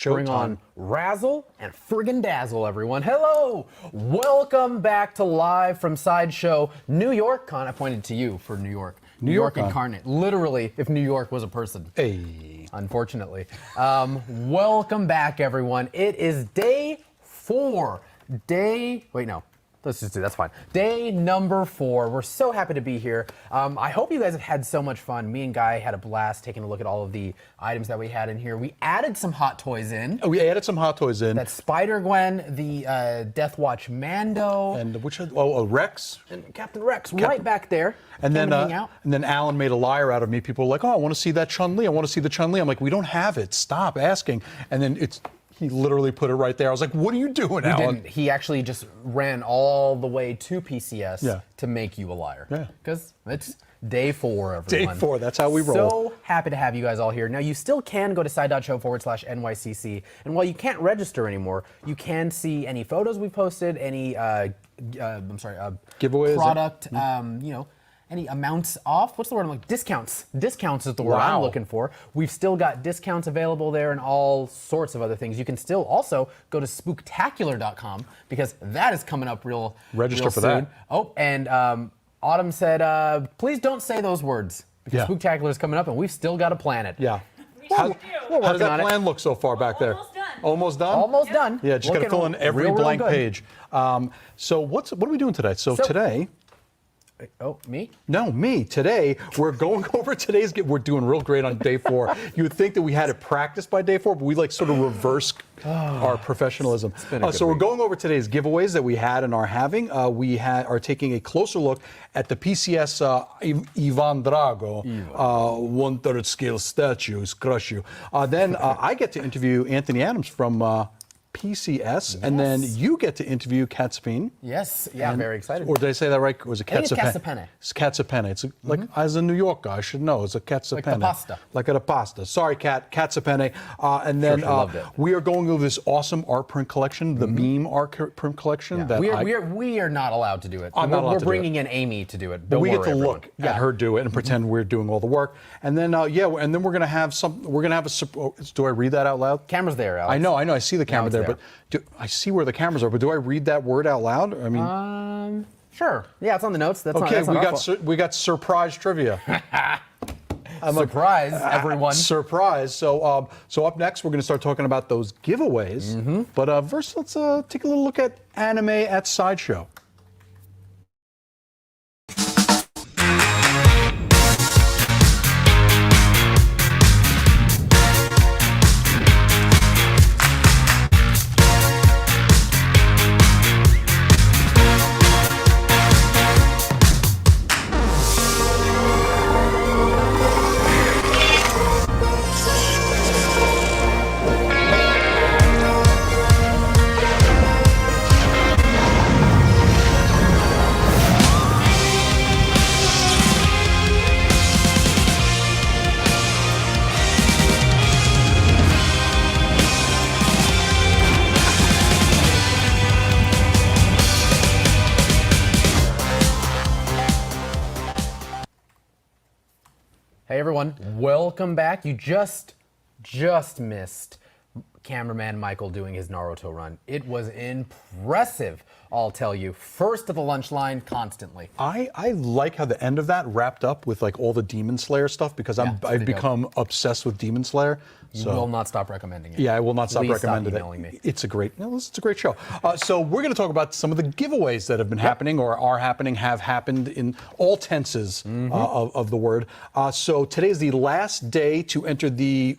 Bring on razzle and friggin' dazzle, everyone. Hello! Welcome back to Live from Sideshow New York Con. I pointed to you for New York. New York incarnate. Literally, if New York was a person. Hey. Unfortunately. Welcome back, everyone. It is day 4. Let's just do that's fine. Day number 4. We're so happy to be here. I hope you guys have had so much fun. Me and Guy had a blast taking a look at all of the items that we had in here. We added some hot toys in. Oh, we added some hot toys in. That Spider-Gwen, the Death Watch Mando. And which Rex. And Captain Rex, right back there. And then Alan made a liar out of me. People were like, oh, I want to see that Chun-Li. I want to see the Chun-Li. I'm like, we don't have it. Stop asking. And then he literally put it right there. I was like, what are you doing, Alan? Didn't. He actually just ran all the way to PCS to make you a liar. Yeah. Because it's day 4, everyone. Day 4, that's how we roll. So happy to have you guys all here. Now, you still can go to side.show/NYCC. And while you can't register anymore, you can see any photos we posted, any, giveaways, product, any amounts off. What's the word? I'm like, discounts. Discounts is the word I'm looking for. We've still got discounts available there and all sorts of other things. You can still also go to spooktacular.com because that is coming up real Register for soon. that. Oh, and Autumn said, please don't say those words because Spooktacular is coming up and we've still got to plan it. Yeah. How does that plan look so far back there? Almost done. Almost done? Almost done. Yeah, just got to fill in every blank page. So what are we doing today? So today... Oh, me? No, me. Today, we're going over today's... We're doing real great on day 4. You would think that we had it practiced by day 4, but we sort of reverse our professionalism. So we're going over today's giveaways that we had and are having. We are taking a closer look at the PCS Ivan Drago 1/3 scale statues, crush you. Then I get to interview Anthony Adams from... PCS, and then you get to interview Katsupine. Yes, yeah, I'm very excited. Or did I say that right? Or was it Katsupine? It's Katsupine. It's like, as a New York guy, I should know. It's a Katsupine. Like the pasta. Like a pasta. Sorry, Katsupine. And then we are going over this awesome art print collection, the meme art print collection. Yeah. We are not allowed to do it. We're bringing in Amy to do it. But we get to look at her do it and pretend we're doing all the work. And then and then we're gonna have do I read that out loud? Camera's there, Alex. I know. I see the camera there. But I see where the cameras are, but do I read that word out loud? I mean, sure. Yeah, it's on the notes. That's okay. Not, we got surprise trivia. Surprise, everyone! Surprise. So up next, we're going to start talking about those giveaways. But first, let's take a little look at anime at Sideshow. Hey everyone, welcome back. You just missed cameraman Michael doing his Naruto run. It was impressive, I'll tell you. First of the lunch line constantly. I like how the end of that wrapped up with like all the Demon Slayer stuff because I've become obsessed with Demon Slayer. So. You will not stop recommending it. Yeah, I will not stop recommending it. It's a great show. So we're going to talk about some of the giveaways that have been happening or are happening, have happened in all tenses of the word. So today is the last day to enter the,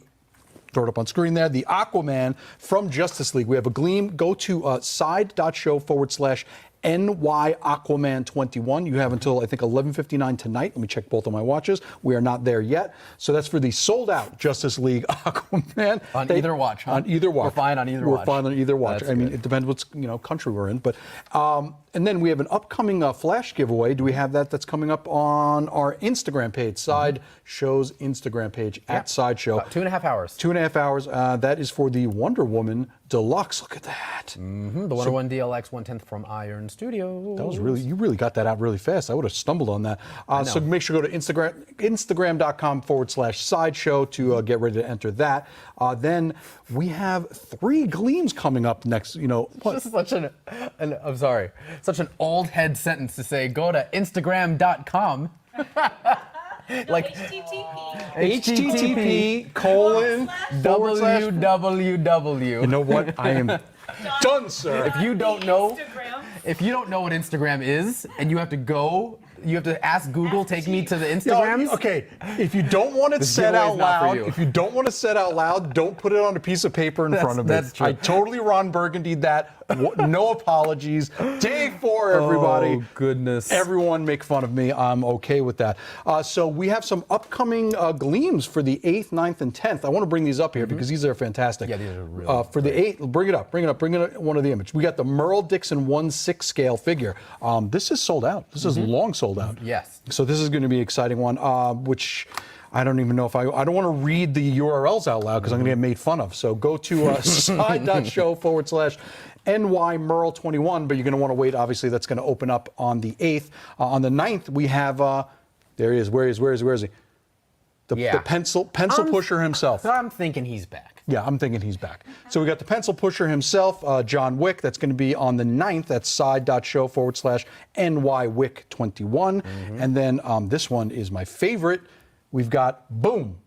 throw it up on screen there, the Aquaman from Justice League. We have a Gleam. Go to side.show/NY Aquaman 21. You have until, I think, 11:59 tonight. Let me check both of my watches. We are not there yet. So that's for the sold-out Justice League Aquaman. On either watch, huh? On either watch. We're fine on either watch. We're fine on either watch. I mean, it depends what country we're in. But and then we have an upcoming Flash giveaway. Do we have that? That's coming up on our Instagram page, Sideshow's Instagram page, at Sideshow. About 2.5 hours. 2.5 hours. That is for the Wonder Woman Deluxe. Look at that. The 101 DLX 1/10 from Iron Studios. That was really, you really got that out really fast. I would have stumbled on that. So make sure to go to Instagram.com/sideshow to get ready to enter that. Then we have 3 gleams coming up next. You know, This is such I'm sorry, such an old head sentence to say. Go to Instagram.com. Like http://www. You know what? I am done, sir. If you don't know what Instagram is, and you have to ask Google, take me to the Instagrams. Okay, if you don't want it said out loud, don't put it on a piece of paper in front of me. That's true. I totally Ron Burgundy'd that. No apologies. Day 4, everybody. Oh, goodness. Everyone make fun of me. I'm okay with that. So we have some upcoming gleams for the 8th, 9th, and 10th. I want to bring these up here because these are fantastic. Yeah, these are really for the 8th, bring it up one of the image. We got the Merle Dixon 1/6 scale figure. This is sold out. This is long sold out. Yes. So this is going to be an exciting one, which I don't even know if I don't want to read the URLs out loud because I'm going to get made fun of. So go to side.show/NY Merle 21, but you're going to want to wait. Obviously, that's going to open up on the 8th. On the 9th, we have, there he is. Where is he? The pencil pusher himself. I'm thinking he's back. Yeah, I'm thinking he's back. So we got the pencil pusher himself, John Wick. That's going to be on the 9th. That's side.show/NY Wick 21. And then this one is my favorite. We've got, boom,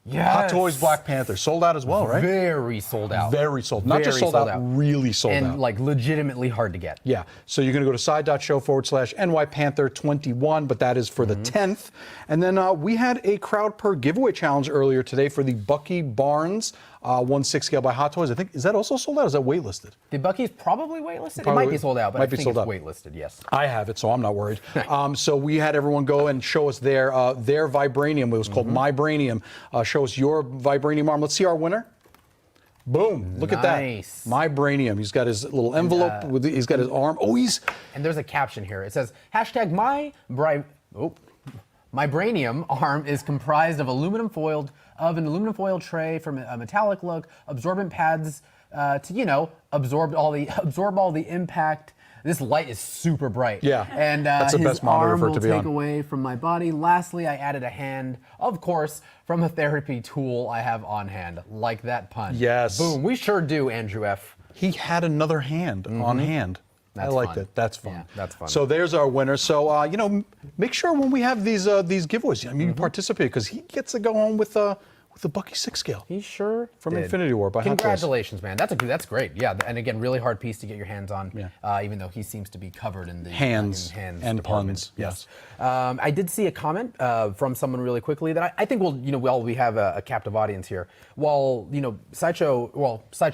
Yes. Hot Toys Black Panther. Sold out as well, right? Very sold out. Very sold. Not just sold out, really sold out. And like legitimately hard to get. Yeah. So you're going to go to side.show/NY Panther 21, but that is for the 10th. And then we had a crowd per giveaway challenge earlier today for the Bucky Barnes 1/6 scale by Hot Toys. I think, is that also sold out? Or is that waitlisted? The Bucky's probably waitlisted. Probably, it might be sold out, but I think it's waitlisted, yes. I have it, so I'm not worried. So we had everyone go and show us their Vibranium. It was called My Branium. Show us your Vibranium arm. Let's see our winner. Boom. Look at that. My Branium. He's got his little envelope. He's got his arm. Oh, And there's a caption here. It says, #My Branium arm is comprised of an aluminum foil tray from a metallic look, absorbent pads to absorb all the impact. This light is super bright. Yeah, and that's the his best monitor arm for it will to be take on. away from my body. Lastly, I added a hand, of course, from a therapy tool I have on hand, like that pun. Yes. Boom. We sure do, Andrew F. He had another hand on hand. I liked it. That's fun. Yeah, that's fun. So there's our winner. So make sure when we have these giveaways, you participate because he gets to go home with the Bucky 6 scale. He sure from did. Infinity War by Hot Toys. Congratulations, man. That's great. Yeah, and again, really hard piece to get your hands on. Yeah. Even though he seems to be covered in the hands and puns. Yes. I did see a comment from someone really quickly that I think while we have a captive audience here, while Sideshow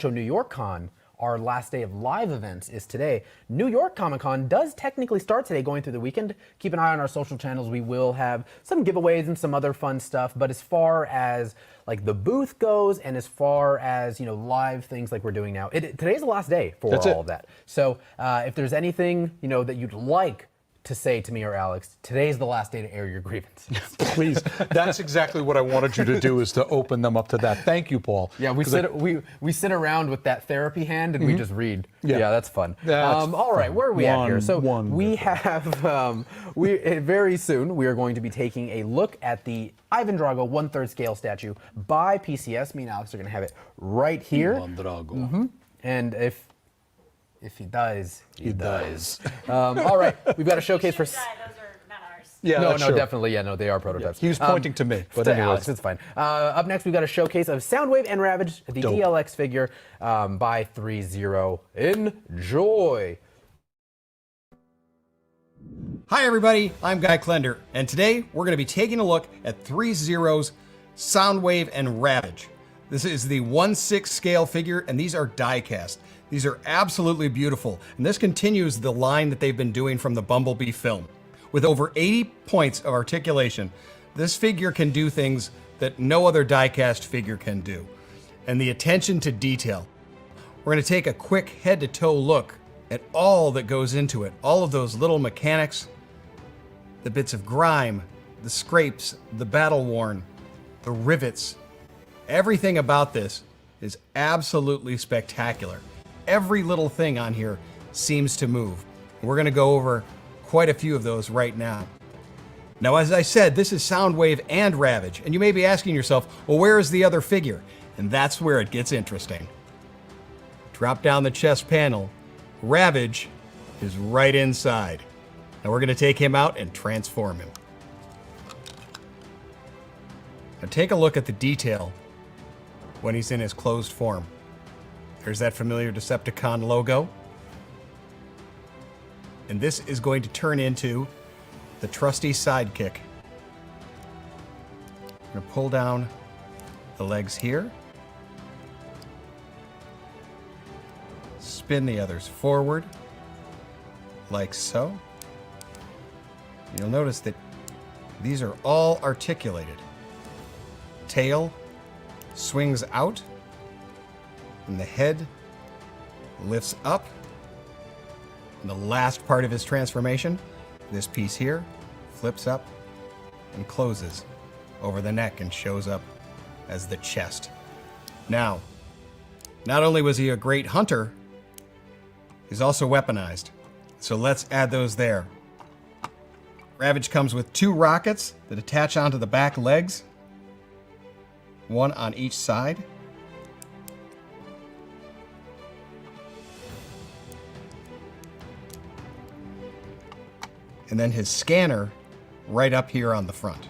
New York Con, our last day of live events is today. New York Comic Con does technically start today, going through the weekend. Keep an eye on our social channels. We will have some giveaways and some other fun stuff. But as far as like the booth goes, and as far as live things like we're doing now, today's the last day for all of that. So if there's anything that you'd like to say to me or Alex, today's the last day to air your grievances. Please. That's exactly what I wanted you to do, is to open them up to that. Thank you, Paul. Yeah, we sit around with that therapy hand and we just read. Yeah, that's fun. All right, where are we at here? So we have very soon we are going to be taking a look at the Ivan Drago 1/3 scale statue by PCS. Me and Alex are going to have it right here. Ivan Drago. And if he dies, he dies. All right, we've got a showcase for. Those are not ours. Yeah, no, definitely. Yeah, no, they are prototypes. He was pointing to me, but anyways, Alex, it's fine. Up next, we've got a showcase of Soundwave and Ravage, the DLX figure by 3-0. Enjoy. Hi everybody, I'm Guy Klender, and today we're going to be taking a look at 3-0's Soundwave and Ravage. This is the 1/6 scale figure, and these are die cast. These are absolutely beautiful, and this continues the line that they've been doing from the Bumblebee film. With over 80 points of articulation, this figure can do things that no other die-cast figure can do. And the attention to detail. We're going to take a quick head-to-toe look at all that goes into it. All of those little mechanics, the bits of grime, the scrapes, the battle-worn, the rivets. Everything about this is absolutely spectacular. Every little thing on here seems to move. We're going to go over quite a few of those right now. Now, as I said, this is Soundwave and Ravage, and you may be asking yourself, well, where is the other figure? And that's where it gets interesting. Drop down the chest panel. Ravage is right inside. Now we're going to take him out and transform him. Now take a look at the detail when he's in his closed form. There's that familiar Decepticon logo. And this is going to turn into the trusty sidekick. I'm going to pull down the legs here. Spin the others forward, like so. You'll notice that these are all articulated. Tail swings out, and the head lifts up. And the last part of his transformation, this piece here, flips up and closes over the neck and shows up as the chest. Now, not only was he a great hunter, he's also weaponized. So let's add those there. Ravage comes with 2 rockets that attach onto the back legs, one on each side. And then his scanner right up here on the front.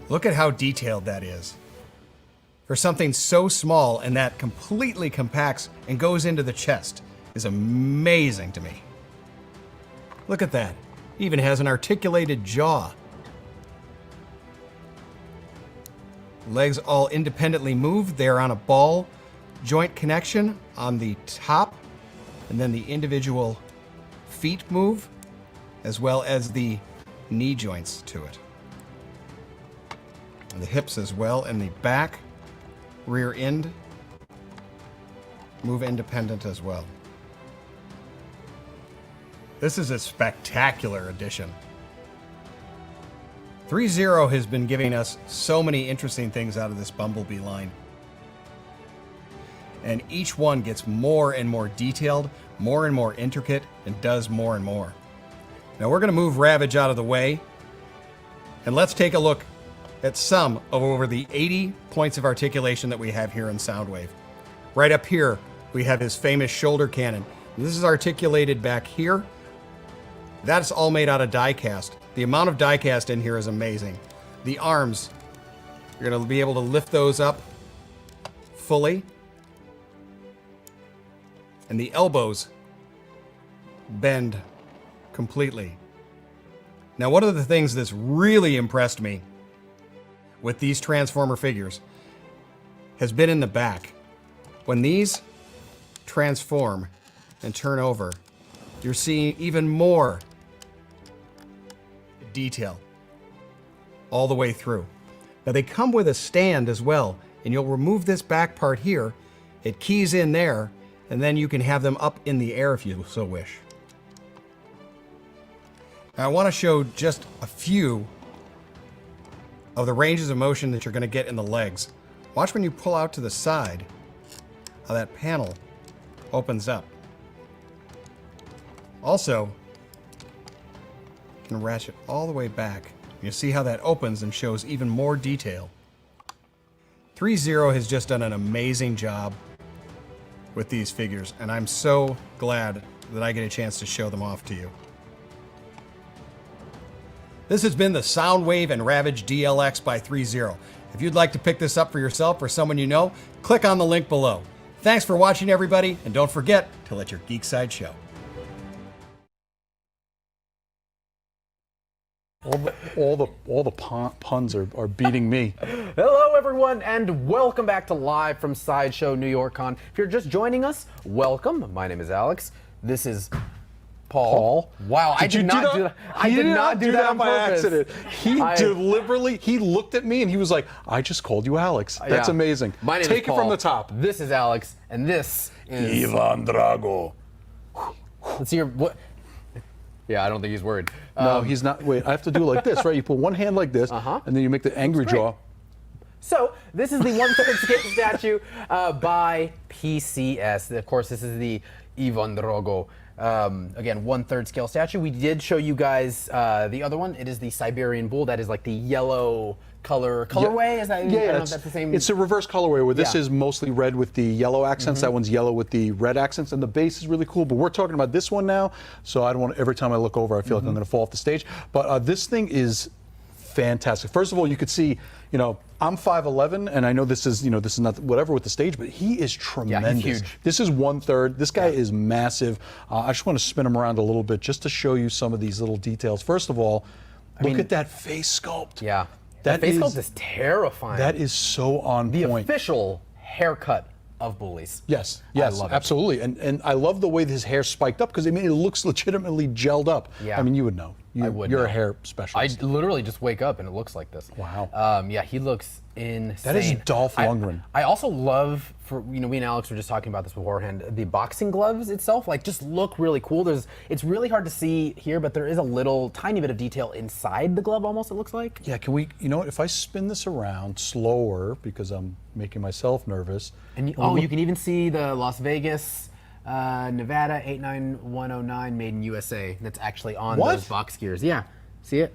Look at how detailed that is. For something so small and that completely compacts and goes into the chest is amazing to me. Look at that. Even has an articulated jaw. Legs all independently moved. They're on a ball joint connection on the top, and then the individual feet move, as well as the knee joints to it. And the hips as well, and the back, rear end, move independent as well. This is a spectacular addition. 3-0 has been giving us so many interesting things out of this Bumblebee line. And each one gets more and more detailed, more and more intricate, and does more and more. Now we're going to move Ravage out of the way, and let's take a look at some of over the 80 points of articulation that we have here in Soundwave. Right up here, we have his famous shoulder cannon. This is articulated back here. That's all made out of die cast. The amount of die cast in here is amazing. The arms, you're going to be able to lift those up fully. And the elbows bend completely. Now, one of the things that's really impressed me with these Transformer figures has been in the back. When these transform and turn over, you're seeing even more detail all the way through. Now they come with a stand as well, and you'll remove this back part here, it keys in there, and then you can have them up in the air if you so wish. Now I want to show just a few of the ranges of motion that you're going to get in the legs. Watch when you pull out to the side how that panel opens up. Also, you can ratchet all the way back. You see how that opens and shows even more detail. 3-0 has just done an amazing job with these figures, and I'm so glad that I get a chance to show them off to you. This has been the Soundwave and Ravage DLX by 3-0. If you'd like to pick this up for yourself or someone you know, click on the link below. Thanks for watching, everybody, and don't forget to let your geek side show. All the puns are beating me. Hello, everyone, and welcome back to Live from Sideshow New York Con. If you're just joining us, welcome. My name is Alex. This is Paul. Wow, I did not do that. I did not do that on by purpose. accident. He deliberately, he looked at me and he was like, I just called you Alex. That's amazing. My name Take is Paul. it from the top. This is Alex, and this is Ivan Drago. Let's hear what. Yeah, I don't think he's worried. No, he's not. Wait, I have to do it like this, right? You put one hand like this, and then you make the angry jaw. So this is the 1/3 scale statue by PCS. Of course, this is the Ivan Drogo. Again, 1/3 scale statue. We did show you guys the other one. It is the Siberian Bowl. That is like the yellow colorway. Is that? I don't know if that's the same. It's a reverse colorway where this Yeah. is mostly red with the yellow accents. That one's yellow with the red accents, and the base is really cool. But we're talking about this one now, so I don't want. Every time I look over, I feel like I'm going to fall off the stage. But this thing is fantastic. First of all, you could see, I'm 5'11", and I know this is not whatever with the stage, but he is tremendous. Yeah, he's huge. This is 1/3. This guy is massive. I just want to spin him around a little bit just to show you some of these little details. First of all, look at that face sculpt. Yeah. That face sculpt is terrifying. That is so on the point. official haircut of bullies. Yes, I love it. absolutely. And I love the way his hair spiked up because it looks legitimately gelled up. Yeah. I mean, you would know. I would You're know. a hair I specialist. literally just wake up and it looks like this. Wow. Yeah, he looks insane. That is Dolph Lundgren. I also love, me and Alex were just talking about this beforehand, the boxing gloves itself, just look really cool. It's really hard to see here, but there is a little tiny bit of detail inside the glove almost, it looks like. Yeah, can we, what, if I spin this around slower because I'm making myself nervous. And you can even see the Las Vegas, Nevada 89109 made in USA. That's actually on those box gears. Yeah, see it?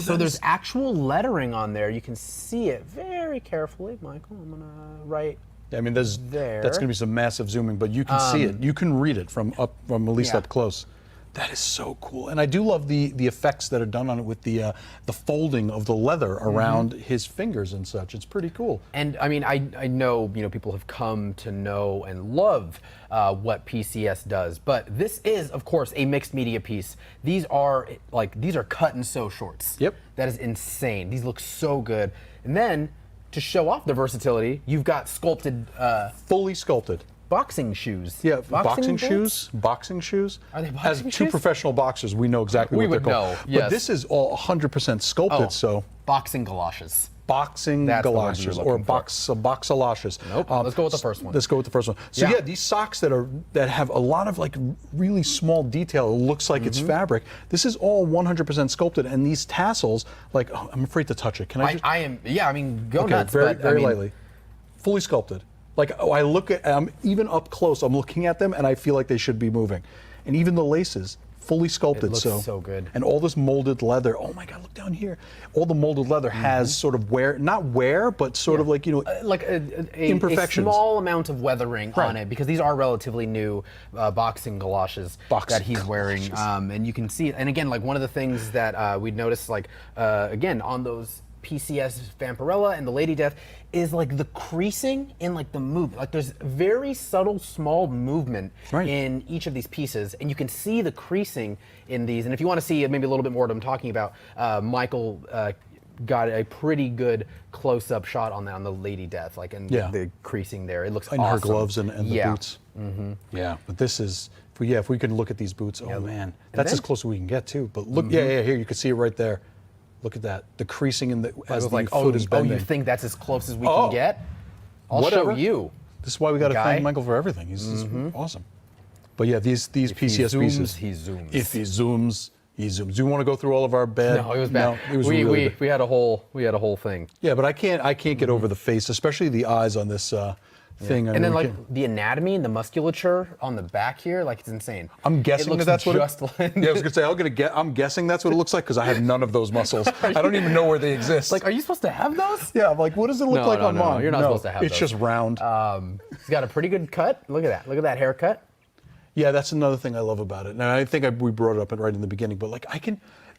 So there's actual lettering on there. You can see it very carefully, Michael. I'm gonna write. I mean, that's gonna be some massive zooming, but you can see it. You can read it from at least up close. That is so cool, and I do love the effects that are done on it with the folding of the leather around his fingers and such. It's pretty cool. And I mean, I know people have come to know and love what PCS does, but this is of course a mixed media piece. These are cut and sew shorts. Yep. That is insane. These look so good. And then to show off the versatility, you've got sculpted, Fully sculpted. boxing shoes. Yeah, boxing boots? shoes. Boxing shoes. Are they boxing As two shoes? professional boxers, we know exactly We what they're would called. know, yes. But this is all 100% sculpted, so Boxing galoshes. boxing That's the word we were galoshes or looking for. boxalashes. Nope. Let's go with the first one. Let's go with the first one. So Yeah. yeah, these socks that have a lot of really small detail. It looks like it's fabric. This is all 100% sculpted, and these tassels, I'm afraid to touch it. Can I just? I am. Yeah, I mean, go Okay, nuts. very, but, very I mean, lightly. Fully sculpted. I look at, I'm even up close, I'm looking at them and I feel like they should be moving. And even the laces, fully sculpted. It looks so good. And all this molded leather, oh my God, look down here. All the molded leather has sort of not wear, but sort of a imperfections. small amount of weathering Right. on it because these are relatively new boxing galoshes that he's wearing, and you can see it. And again, one of the things that we'd noticed, again on those PCS Vampirella and the Lady Death, is the creasing in the movement. There's very subtle, small movement in each of these pieces, and you can see the creasing in these. And if you want to see maybe a little bit more what I'm talking about, Michael got a pretty good close-up shot on the Lady Death, the creasing there. It looks and awesome. her gloves and the boots. Yeah, but this is, if we can look at these boots, oh man, that's as close as we can get too. But look, here, you can see it right there. Look at that, the creasing as the foot is bending. You think that's as close as we can get? I'll show you. This is why we got to thank Michael for everything. He's awesome. But yeah, these PCS pieces. He zooms. If he zooms, he zooms. Do you want to go through all of our bad? No, it was bad. No, it was really bad. We had a whole thing. Yeah, but I can't get over the face, especially the eyes on this thing. And then the anatomy and the musculature on the back here, it's insane. I'm guessing that's what just yeah, I was gonna say I'm guessing that's what it looks like because I have none of those muscles. I don't even know where they exist. are you supposed to have those? Yeah, I'm what does it look like on mine? You're not supposed to have it's those. just round. He's got a pretty good cut. Look at that. Look at that haircut. Yeah, that's another thing I love about it. And I think we brought it up right in the beginning, but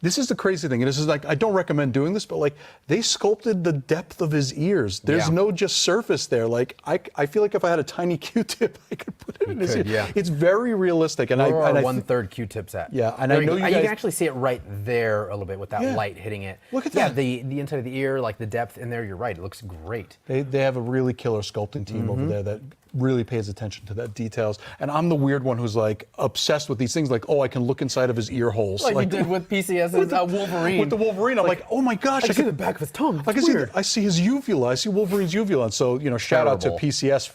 this is the crazy thing. And this is I don't recommend doing this, but they sculpted the depth of his ears. There's no just surface there. I feel like if I had a tiny Q-tip, I could put it in his ear. Yeah. It's very realistic. And Where are I 1/3 Q-tips at? Yeah, and there I know you you guys can actually see it right there a little bit with that light hitting it. Look at that. that. Yeah, the inside of the ear, the depth in there. You're right. It looks great. They have a really killer sculpting team over there that really pays attention to that details. And I'm the weird one who's obsessed with these things. I can look inside of his ear holes. Like you did with PCS's Wolverine. With the Wolverine, I'm oh my gosh! I can see the back of his tongue. I can see. I see his uvula. I see Wolverine's uvula. And so shout out to Terrible. PCS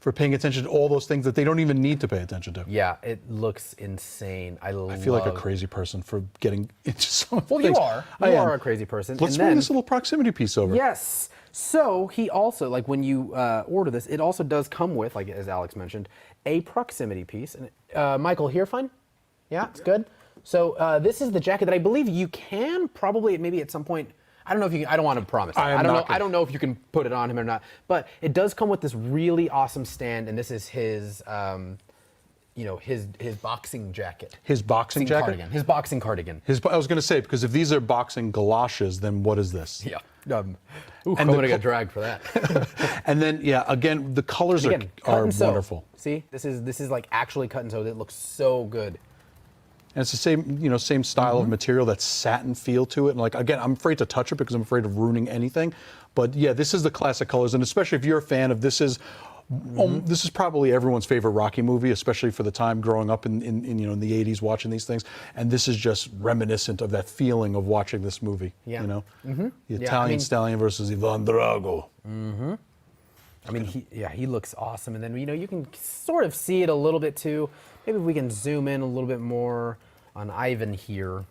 for paying attention to all those things that they don't even need to pay attention to. Yeah, it looks insane. I feel like a crazy person for getting into some of the Well, things. you are. You are a crazy person. Let's And bring then- this little proximity piece over. Yes. So he also, like when you order this, it also does come with, like as Alex mentioned, a proximity piece. And Michael, here fine? Yeah, it's good. So this is the jacket that I believe you can probably maybe at some point. I don't know if you can, I don't want to promise. I don't know if you can put it on him or not. But it does come with this really awesome stand, and this is his his boxing jacket. His boxing jacket? Cardigan. His boxing cardigan. I was going to say, because if these are boxing galoshes, then what is this? Yeah. I'm gonna get dragged for that. And then, yeah, again, the colors Again, cut are and sew. wonderful. See, this is like actually cut and sew. It looks so good. And it's the same style of material, that satin feel to it. And like, again, I'm afraid to touch it because I'm afraid of ruining anything. But yeah, this is the classic colors. And especially if you're a fan of this is probably everyone's favorite Rocky movie, especially for the time growing up in the 80s watching these things. And this is just reminiscent of that feeling of watching this movie. Yeah. The Italian Stallion versus Ivan Drago. I mean, he looks awesome. And then, you can sort of see it a little bit too. Maybe if we can zoom in a little bit more on Ivan here.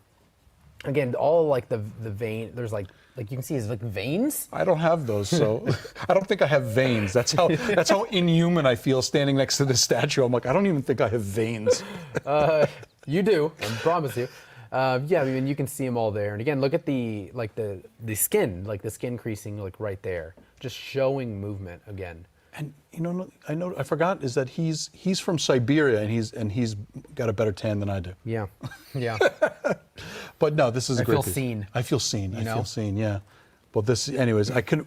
Again, all like the vein, there's like you can see his like veins. I don't have those, so I don't think I have veins. That's how inhuman I feel standing next to this statue. I'm like, I don't even think I have veins. You do, I promise you. Yeah, I mean, you can see them all there. And again, look at the skin, like the skin creasing, like right there, just showing movement again. And I forgot is that he's from Siberia and he's got a better tan than I do. Yeah, yeah. But no, this is a great piece. Seen. I feel seen. I feel seen. Yeah. Well, this, anyways, I could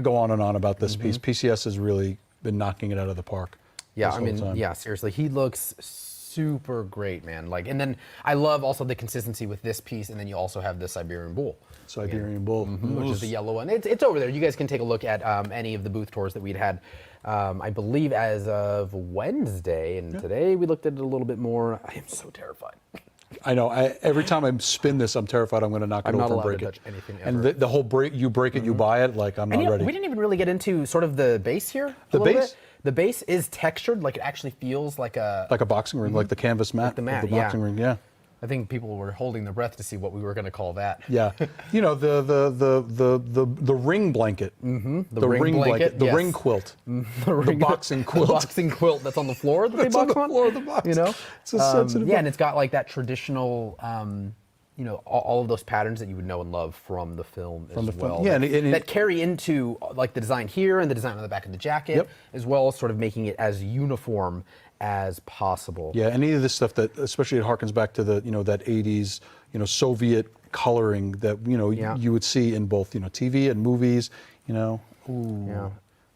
go on and on about this piece. PCS has really been knocking it out of the park. Yeah, I mean, yeah, seriously, he looks super great, man. Like, and then I love also the consistency with this piece, and then you also have the Siberian Bowl. Siberian Bowl, which is the yellow one. It's over there. You guys can take a look at any of the booth tours that we'd had, I believe, as of Wednesday, and today we looked at it a little bit more. I am so terrified. I know. Every time I spin this, I'm terrified I'm going to knock it over and break it. I'm not allowed to touch anything ever. And the whole break, you break it, you buy it. Like I'm not ready. We didn't even really get into sort of the base here. The base? The base is textured, like it actually feels like a boxing ring, like the canvas mat. Like the mat, of the boxing ring. Yeah. I think people were holding their breath to see what we were going to call that. Yeah, the ring blanket. Mm-hmm. The ring blanket. The yes. ring quilt. The boxing quilt. The boxing quilt that's on the floor that they box on. On the floor of the box. It's a sensitive. Yeah, and it's got like that traditional. All of those patterns that you would know and love from the film as well. Yeah, that carry into like the design here and the design on the back of the jacket, as well as sort of making it as uniform as possible. Yeah, any of this stuff that, especially it harkens back to the that 80s Soviet coloring that you would see in both TV and movies. Ooh. Yeah.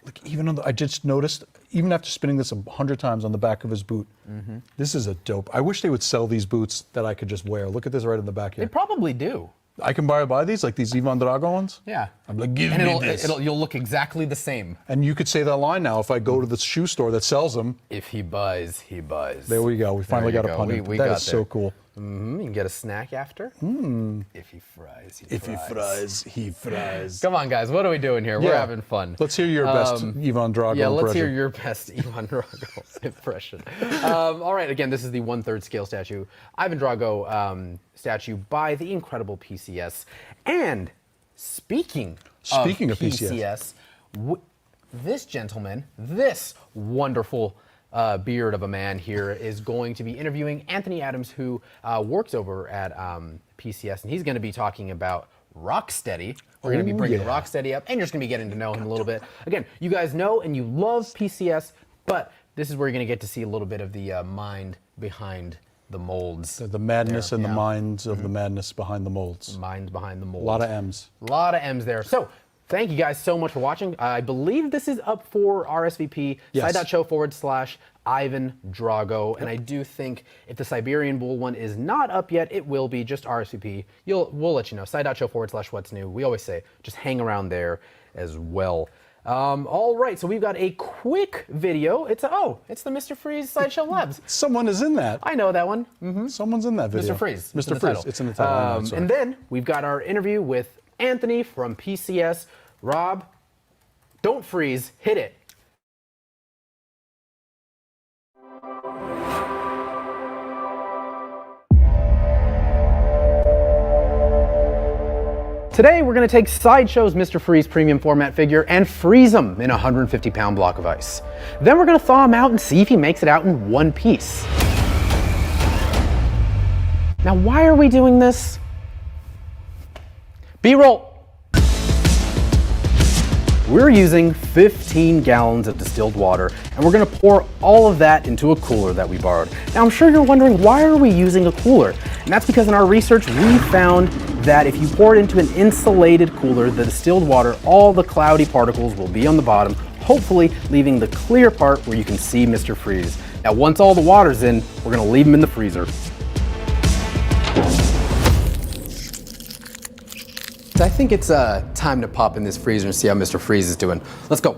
Like even on I just noticed, even after spinning this 100 times on the back of his boot, this is a dope. I wish they would sell these boots that I could just wear. Look at this right in the back here. They probably do. I can buy these, like these Ivan Drago ones. Yeah. I'm like, give me this. You'll look exactly the same. And you could say that line now if I go to the shoe store that sells them. If he buys, he buys. There we go. We finally got a pun. That is so cool. You can get a snack after. If he fries, he fries. If he fries, he fries. Come on, guys. What are we doing here? We're having fun. Let's hear your best Ivan Drago Yeah, impression. let's hear your best Ivan Drago impression. All right, again, this is the 1/3 scale statue. Ivan Drago statue by the incredible PCS. And speaking of PCS, this gentleman, this wonderful beard of a man here is going to be interviewing Anthony Adams, who works over at PCS, and he's going to be talking about Rocksteady. We're going to be bringing Rocksteady up, and you're just going to be getting to know him a little bit. Again, you guys know and you love PCS, but this is where you're going to get to see a little bit of the mind behind the molds. The madness and the minds of the madness behind the molds. Minds behind the molds. A lot of M's. A lot of M's there. So, thank you guys so much for watching. I believe this is up for RSVP, side.show/Ivan Drago. And I do think if the Siberian Bowl one is not up yet, it will be just RSVP. We'll let you know. Side.show/what's new. We always say, just hang around there as well. All right, so we've got a quick video. It's the Mr. Freeze Sideshow Labs. Someone is in that. I know that one. Someone's in that video. Mr. Freeze. Mr. Freeze. It's in the title. And then we've got our interview with Anthony from PCS. Rob, don't freeze, hit it. Today we're going to take Sideshow's Mr. Freeze premium format figure and freeze him in a 150-pound block of ice. Then we're going to thaw him out and see if he makes it out in one piece. Now why are we doing this? B-roll. We're using 15 gallons of distilled water, and we're gonna pour all of that into a cooler that we borrowed. Now I'm sure you're wondering, why are we using a cooler? And that's because in our research, we found that if you pour it into an insulated cooler, the distilled water, all the cloudy particles will be on the bottom, hopefully leaving the clear part where you can see Mr. Freeze. Now once all the water's in, we're gonna leave him in the freezer. I think it's time to pop in this freezer and see how Mr. Freeze is doing. Let's go.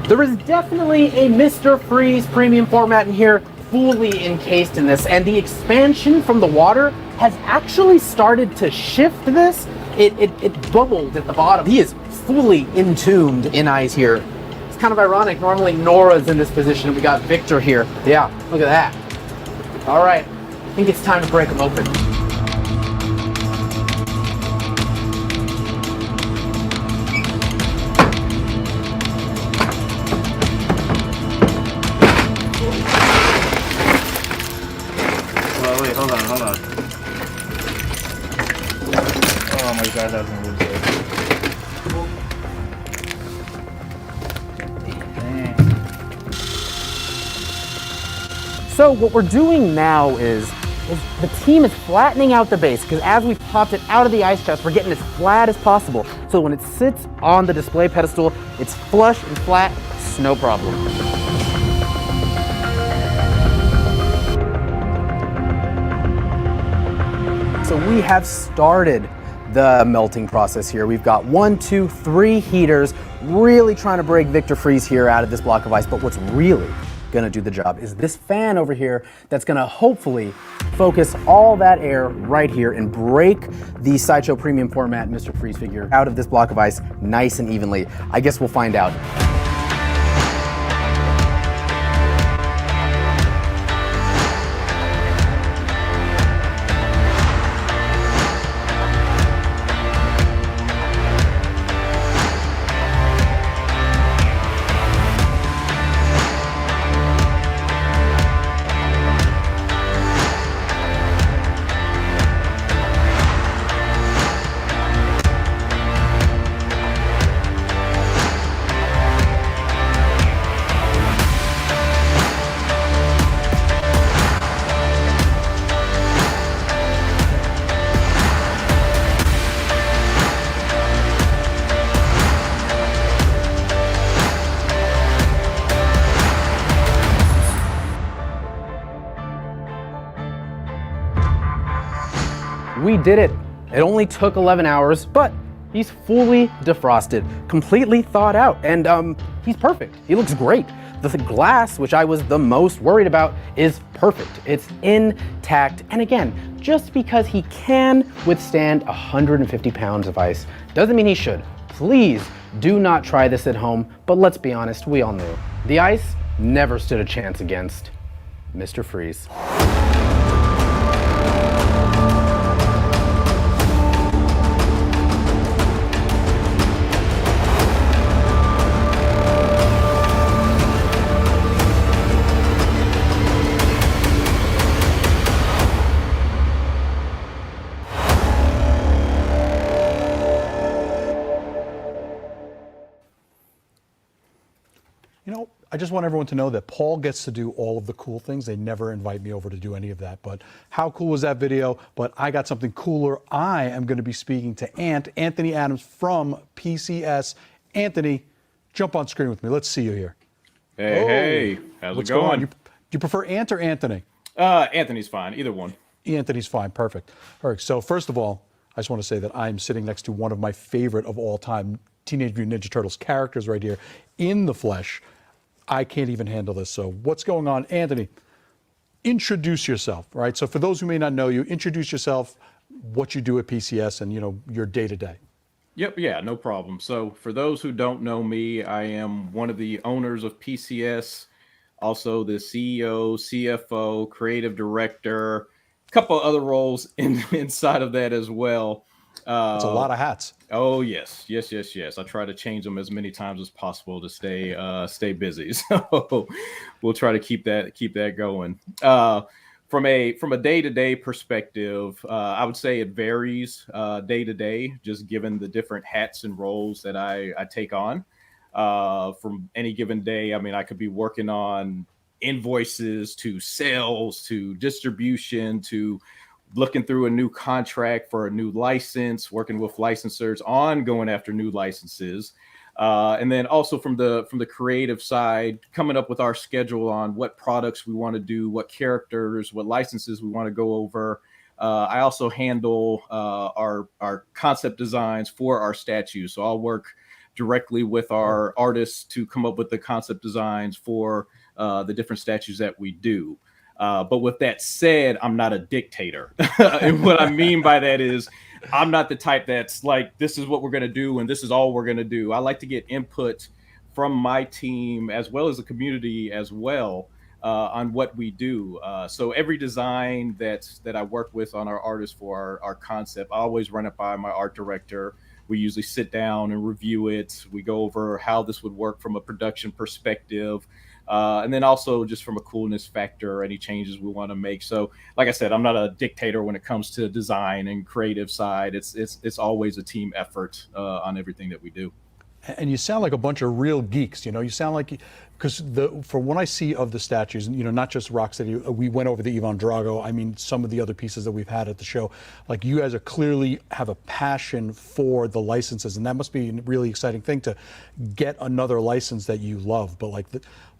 There is definitely a Mr. Freeze premium format in here, fully encased in this, and the expansion from the water has actually started to shift this. It bubbled at the bottom. He is fully entombed in ice here. Kind of ironic. Normally Nora's in this position. We got Victor here. Yeah, look at that. All right, I think it's time to break them open. Well, wait, hold on. Oh my god, that's a good day. So what we're doing now is the team is flattening out the base, because as we popped it out of the ice chest, we're getting as flat as possible. So when it sits on the display pedestal, it's flush and flat, it's no problem. So we have started the melting process here. We've got 1, 2, 3 heaters really trying to break Victor Freeze here out of this block of ice, but what's really gonna do the job is this fan over here that's gonna hopefully focus all that air right here and break the Sideshow premium format Mr. Freeze figure out of this block of ice nice and evenly. I guess we'll find out. We did it. It only took 11 hours, but he's fully defrosted, completely thawed out, and he's perfect. He looks great. The glass, which I was the most worried about, is perfect. It's intact, and again, just because he can withstand 150 pounds of ice doesn't mean he should. Please do not try this at home, but let's be honest, we all knew. The ice never stood a chance against Mr. Freeze. You know, I just want everyone to know that Paul gets to do all of the cool things. They never invite me over to do any of that. But how cool was that video? But I got something cooler. I am going to be speaking to Anthony Adams from PCS. Anthony, jump on screen with me. Let's see you here. Hey, how's What's it going? going on? You prefer Ant or Anthony? Anthony's fine, either one. Anthony's fine, perfect. All right, so first of all, I just want to say that I'm sitting next to one of my favorite of all time Teenage Mutant Ninja Turtles characters right here in the flesh. I can't even handle this. So what's going on? Anthony, introduce yourself, right? So for those who may not know you, introduce yourself, what you do at PCS and, you know, your day-to-day. Yep, yeah, no problem. So for those who don't know me, I am one of the owners of PCS. also the CEO, CFO, creative director, a couple other roles inside of that as well. It's a lot of hats. Oh yes. I try to change them as many times as possible to stay busy. So we'll try to keep that going. From a day-to-day perspective, I would say it varies day to day, just given the different hats and roles that I take on. From any given day, I mean, I could be working on invoices to sales to distribution to looking through a new contract for a new license, working with licensors on going after new licenses. And then also from the creative side, coming up with our schedule on what products we want to do, what characters, what licenses we want to go over. I also handle our concept designs for our statues. So I'll work directly with our artists to come up with the concept designs for the different statues that we do. But with that said, I'm not a dictator. And what I mean by that is I'm not the type that's like, this is what we're going to do and this is all we're going to do. I like to get input from my team as well as the community as well on what we do. So every design that I work with on our artists for our concept, I always run it by my art director. We usually sit down and review it. We go over how this would work from a production perspective. And then also just from a coolness factor, any changes we want to make. So like I said, I'm not a dictator when it comes to design and creative side. It's always a team effort on everything that we do. And you sound like a bunch of real geeks, you know, you sound like, because from what I see of the statues, and, you know, not just Rocksteady, we went over the Ivan Drago, I mean, some of the other pieces that we've had at the show, like you guys are clearly have a passion for the licenses, and that must be a really exciting thing to get another license that you love. But like,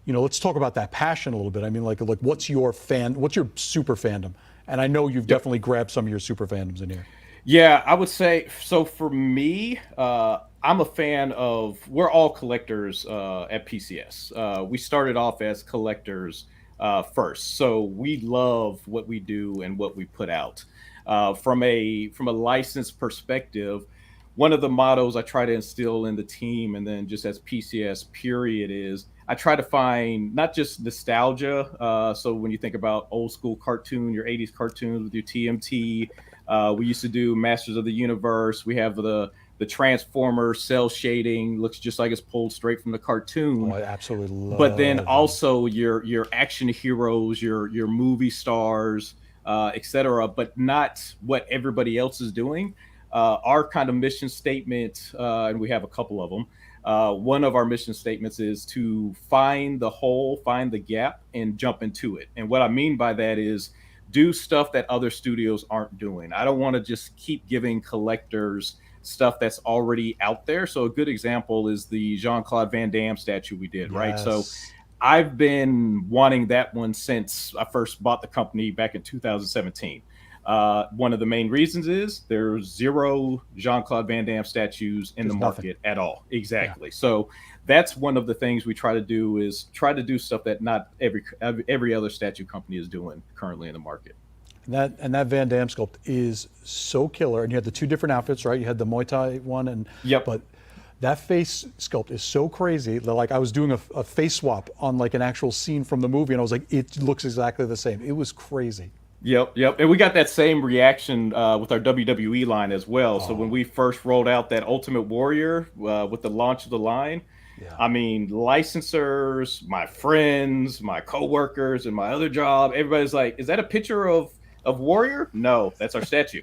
you know, let's talk about that passion a little bit. I mean, like what's your super fandom? And I know you've definitely grabbed some of your super fandoms in here. Yeah, I would say, so for me, I'm a fan of, we're all collectors at PCS. We started off as collectors first. So we love what we do and what we put out. From a license perspective, one of the mottos I try to instill in the team and then just as PCS period is I try to find not just nostalgia. So when you think about old school cartoon, your 80s cartoons with your TMT, we used to do Masters of the Universe. We have the Transformer cell shading, looks just like it's pulled straight from the cartoon. Oh, I absolutely love. But then also your action heroes, your movie stars, etc. But not what everybody else is doing. Our kind of mission statement, and we have a couple of them. One of our mission statements is to find the hole, find the gap, and jump into it. And what I mean by that is do stuff that other studios aren't doing. I don't want to just keep giving collectors stuff that's already out there. So a good example is the Jean-Claude Van Damme statue we did, right? So I've been wanting that one since I first bought the company back in 2017. One of the main reasons is there's 0 Jean-Claude Van Damme statues in the market at all. Exactly. Yeah. So that's one of the things we try to do is try to do stuff that not every other statue company is doing currently in the market. And that Van Damme sculpt is so killer. And you had the 2 different outfits, right? You had the Muay Thai one, and but that face sculpt is so crazy that like I was doing a face swap on like an actual scene from the movie, and I was like, it looks exactly the same. It was crazy. Yep. And we got that same reaction with our WWE line as well. So when we first rolled out that Ultimate Warrior with the launch of the line, I mean, licensors, my friends, my coworkers, and my other job, everybody's like, "Is that a picture of Warrior?" No, that's our statue.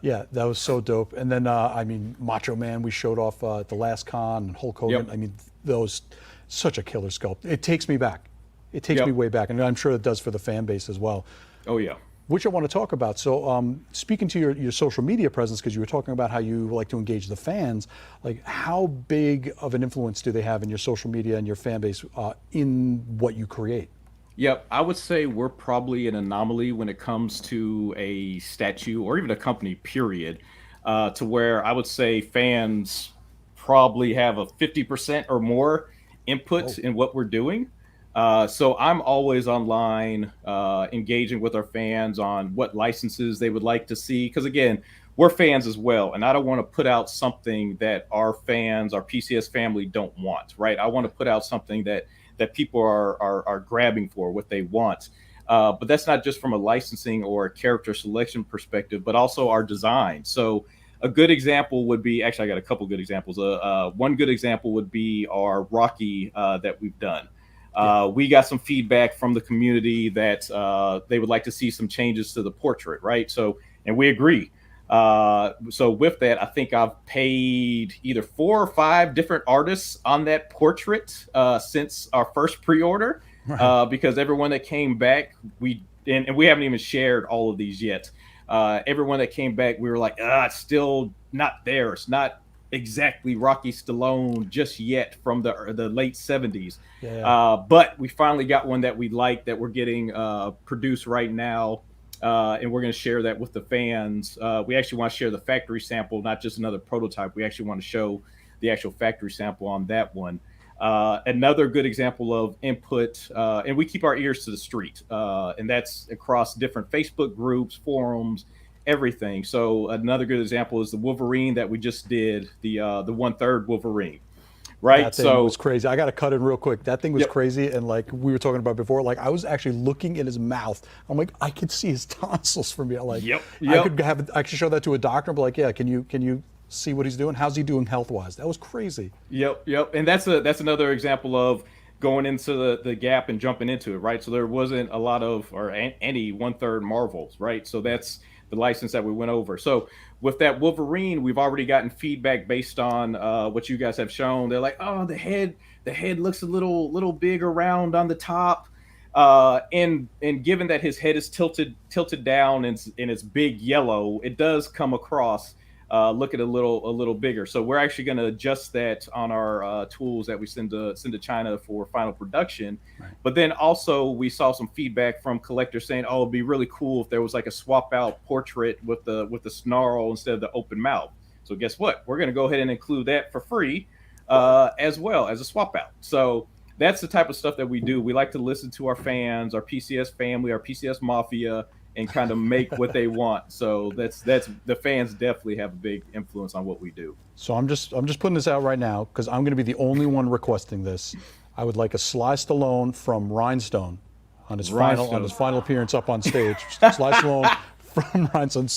Yeah, that was so dope. And then, I mean, Macho Man, we showed off at the last con, and Hulk Hogan. I mean, such a killer sculpt. It takes me back. It takes me way back, and I'm sure it does for the fan base as well. Oh, yeah. Which I want to talk about. So speaking to your social media presence, because you were talking about how you like to engage the fans, like how big of an influence do they have in your social media and your fan base in what you create? Yep, I would say we're probably an anomaly when it comes to a statue or even a company, period, to where I would say fans probably have a 50% or more input in what we're doing. So I'm always online, engaging with our fans on what licenses they would like to see. Because again, we're fans as well. And I don't want to put out something that our fans, our PCS family don't want, right? I want to put out something that that people are grabbing for, what they want. But that's not just from a licensing or a character selection perspective, but also our design. So a good example would be, actually, I got a couple good examples. One good example would be our Rocky that we've done. We got some feedback from the community that they would like to see some changes to the portrait, right? So, and we agree. So with that, I think I've paid either 4 or 5 different artists on that portrait since our first pre-order, because everyone that came back, and we haven't even shared all of these yet. Everyone that came back, we were like, it's still not there. It's not exactly Rocky Stallone just yet from the late 70s. But we finally got one that we like, that we're getting produced right now. And we're going to share that with the fans. We actually want to share the factory sample, not just another prototype. We actually want to show the actual factory sample on that one. Another good example of input, and we keep our ears to the street, and that's across different Facebook groups, forums, everything. So another good example is the Wolverine that we just did, the 1/3 Wolverine. Right. That thing was crazy. I got to cut in real quick. That thing was crazy. And like we were talking about before, like I was actually looking in his mouth. I'm like, I could see his tonsils from here. Like, I could show that to a doctor and be like, yeah, can you see what he's doing? How's he doing health wise? That was crazy. Yep. And that's another example of going into the gap and jumping into it. Right. So there wasn't a lot of, or any 1/3 Marvels. Right. So that's the license that we went over. So with that Wolverine, we've already gotten feedback based on what you guys have shown. They're like, oh, the head looks a little big around on the top. And given that his head is tilted down and it's big yellow, it does come across looking a little bigger. So we're actually going to adjust that on our tools that we send to China for final production. Right. But then also we saw some feedback from collectors saying, oh, it'd be really cool if there was like a swap out portrait with the snarl instead of the open mouth. So guess what? We're going to go ahead and include that for free as well as a swap out. So that's the type of stuff that we do. We like to listen to our fans, our PCS family, our PCS mafia, and kind of make what they want. So that's the fans definitely have a big influence on what we do. So I'm just putting this out right now because I'm going to be the only one requesting this. I would like a Sly Stallone from Rhinestone on his final appearance up on stage. Sly Stallone from Rhinestone.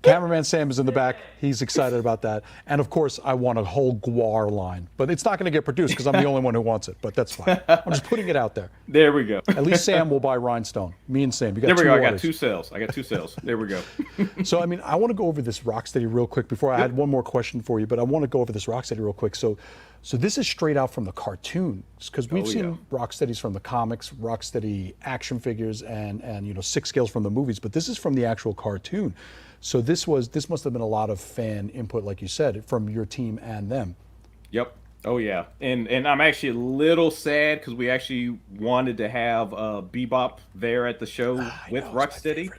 Cameraman Sam is in the back. He's excited about that. And of course, I want a whole Guar line. But it's not going to get produced because I'm the only one who wants it. But that's fine. I'm just putting it out there. There we go. At least Sam will buy Rhinestone. Me and Sam. You got there we two go. orders. I got 2 sales. There we go. So, I mean, I want to go over this Rocksteady real quick before I had one more question for you. But I want to go over this Rocksteady real quick. So this is straight out from the cartoons because we've seen Rocksteadies from the comics, Rocksteady action figures, and 6 scales from the movies. But this is from the actual cartoon. So this must have been a lot of fan input, like you said, from your team and them. Yep. Oh yeah. And I'm actually a little sad because we actually wanted to have Bebop there at the show with Rocksteady.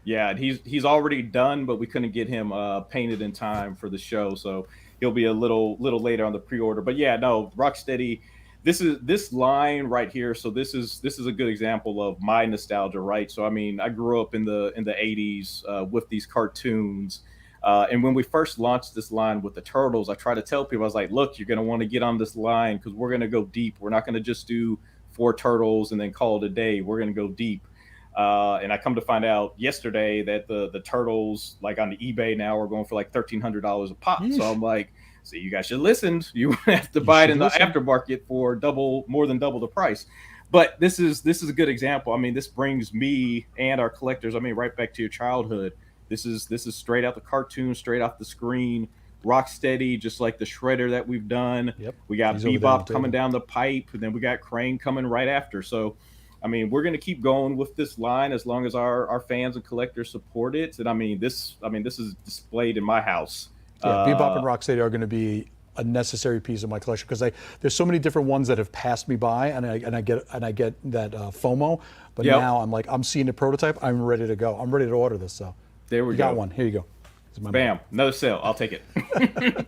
Yeah, and he's already done, but we couldn't get him painted in time for the show, so he'll be a little later on the pre-order. But yeah, no, Rocksteady. This line right here. So this is a good example of my nostalgia, right? So I mean, I grew up in the 80s with these cartoons, and when we first launched this line with the Turtles, I try to tell people, I was like, look, you're going to want to get on this line because we're going to go deep. We're not going to just do 4 Turtles and then call it a day. We're going to go deep. And I come to find out yesterday that the Turtles, like on the eBay now, are going for like $1,300 a pop. Yeesh. So I'm like, so you guys should listen. You have to buy it in the aftermarket for more than double the price. But this is a good example. I mean, this brings me and our collectors, I mean, right back to your childhood. This is straight out the cartoon, straight off the screen. Rocksteady, just like the Shredder that we've done. Yep. We got Bebop coming down the pipe, and then we got Crane coming right after. So, I mean, we're going to keep going with this line as long as our fans and collectors support it. And I mean, this is displayed in my house. Yeah, Bebop and Rocksteady are going to be a necessary piece of my collection because there's so many different ones that have passed me by, and I get that FOMO. But now I'm like, I'm seeing a prototype. I'm ready to go. I'm ready to order this. So there we go. Got one. Here you go. Bam! Another sale. I'll take it.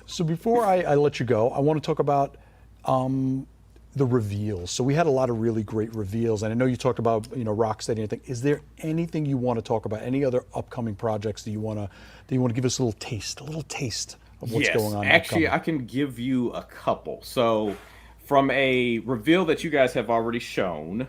So before I let you go, I want to talk about the reveals. So we had a lot of really great reveals, and I know you talked about Rocksteady and anything. Is there anything you want to talk about? Any other upcoming projects that you want to give us a little taste of what's going on? Actually, I can give you a couple. So from a reveal that you guys have already shown,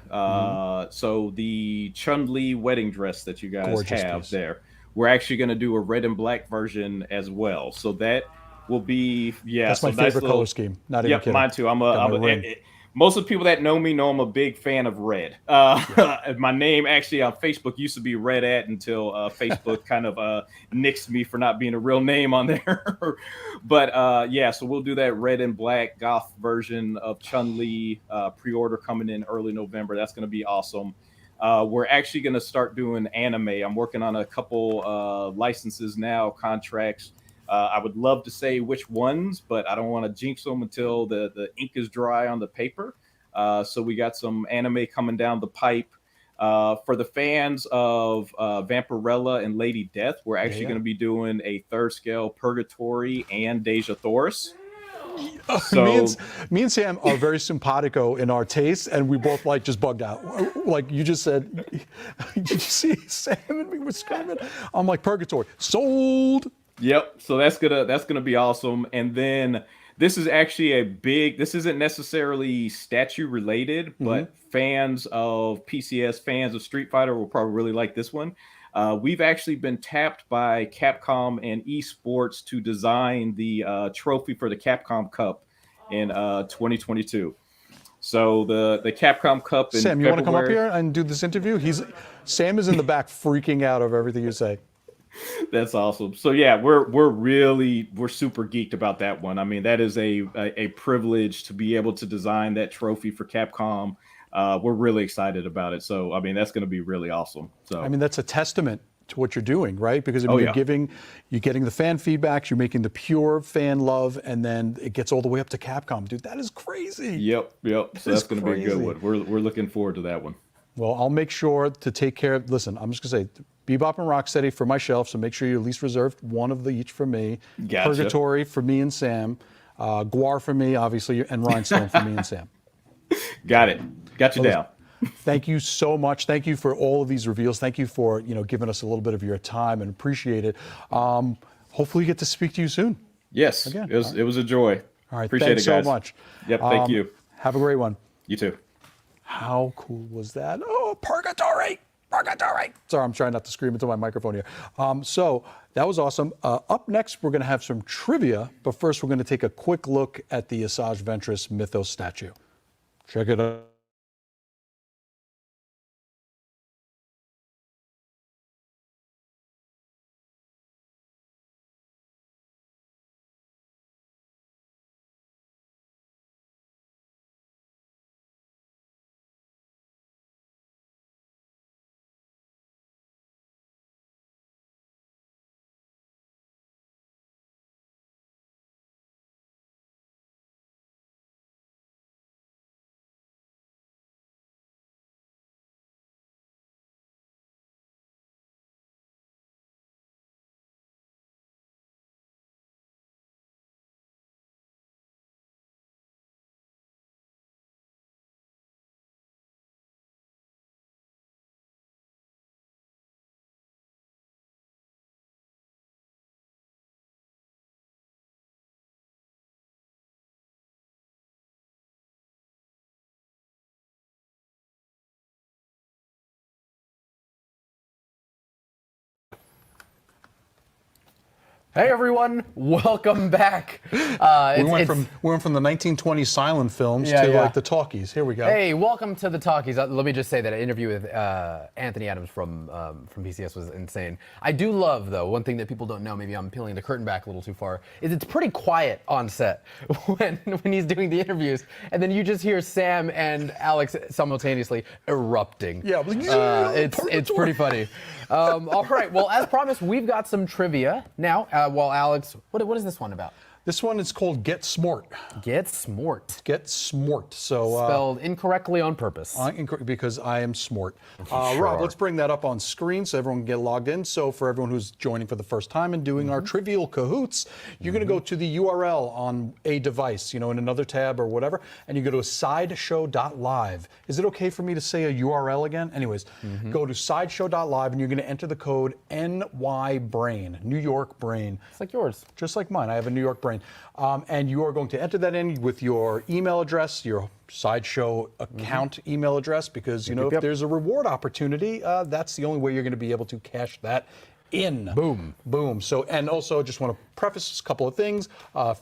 so the Chun-Li wedding dress that you guys Gorgeous have piece. there, we're actually going to do a red and black version as well. So that will be, That's so my favorite color scheme. Not even Yep, kidding. mine too. Ring. Most of the people that know me know I'm a big fan of red. My name actually on Facebook used to be Red At until Facebook kind of nixed me for not being a real name on there. But yeah, so we'll do that red and black goth version of Chun-Li, pre-order coming in early November. That's going to be awesome. We're actually going to start doing anime. I'm working on a couple licenses now, contracts. I would love to say which ones, but I don't want to jinx them until the ink is dry on the paper. So we got some anime coming down the pipe. For the fans of Vampirella and Lady Death, we're actually going to be doing a third scale Purgatory and Deja Thoris. So me and Sam are very simpatico in our tastes, and we both like just bugged out. Like you just said, did you see Sam and me were screaming? I'm like, Purgatory sold. Yep. So that's gonna be awesome. And then this is actually this isn't necessarily statue related, but fans of PCS, fans of Street Fighter will probably really like this one. We've actually been tapped by Capcom and esports to design the trophy for the Capcom Cup in 2022. So the Capcom Cup in Sam, you want to come up February. here and do this interview? Sam is in the back freaking out over everything you say. That's awesome. So yeah, we're super geeked about that one. I mean, that is a privilege to be able to design that trophy for Capcom. We're really excited about it. So I mean, that's going to be really awesome. So I mean, that's a testament to what you're doing, right? Because I mean, you're getting the fan feedbacks, you're making the pure fan love, and then it gets all the way up to Capcom, dude. That is crazy. Yep. So that's going to be a good one. We're looking forward to that one. Well, I'll make sure to take care of. Listen, I'm just gonna say, Bebop and Rocksteady for my shelf, so make sure you at least reserve one of each for me. Gotcha. Purgatory for me and Sam. Guar for me, obviously, and Rhinestone for me and Sam. Got it. Got you down. Thank you so much. Thank you for all of these reveals. Thank you for giving us a little bit of your time, and appreciate it. Hopefully, we get to speak to you soon. Yes, Again. it was a joy. All right, Appreciate thanks it, guys. so much. Yep, thank you. Have a great one. You too. How cool was that? Oh, Purgatory! Purgatory! Sorry, I'm trying not to scream into my microphone here. So that was awesome. Up next, we're going to have some trivia, but first we're going to take a quick look at the Asajj Ventress Mythos statue. Check it out. Hey everyone, welcome back. We went from the 1920s silent films to like the talkies. Here we go. Hey, welcome to the talkies. Let me just say that an interview with Anthony Adams from PCS was insane. I do love, though, one thing that people don't know, maybe I'm peeling the curtain back a little too far, is it's pretty quiet on set when he's doing the interviews, and then you just hear Sam and Alex simultaneously erupting. Yeah, it's pretty funny. All right, well, as promised, we've got some trivia now. Well, Alex, what is this one about? This one is called Get Smart. Get Smart. Get Smart. So spelled incorrectly on purpose. Because I am smart. Rob, let's bring that up on screen so everyone can get logged in. So for everyone who's joining for the first time and doing our Trivial Cahoots, you're going to go to the URL on a device, in another tab or whatever, and you go to sideshow.live. Is it okay for me to say a URL again? Anyways, go to sideshow.live and you're going to enter the code NYBrain, New York Brain. It's like yours. Just like mine. I have a New York Brain. brain. And you are going to enter that in with your email address, your Sideshow account email address, because you know if there's a reward opportunity, that's the only way you're going to be able to cash that in. Boom. Boom. So, and also just want to preface a couple of things.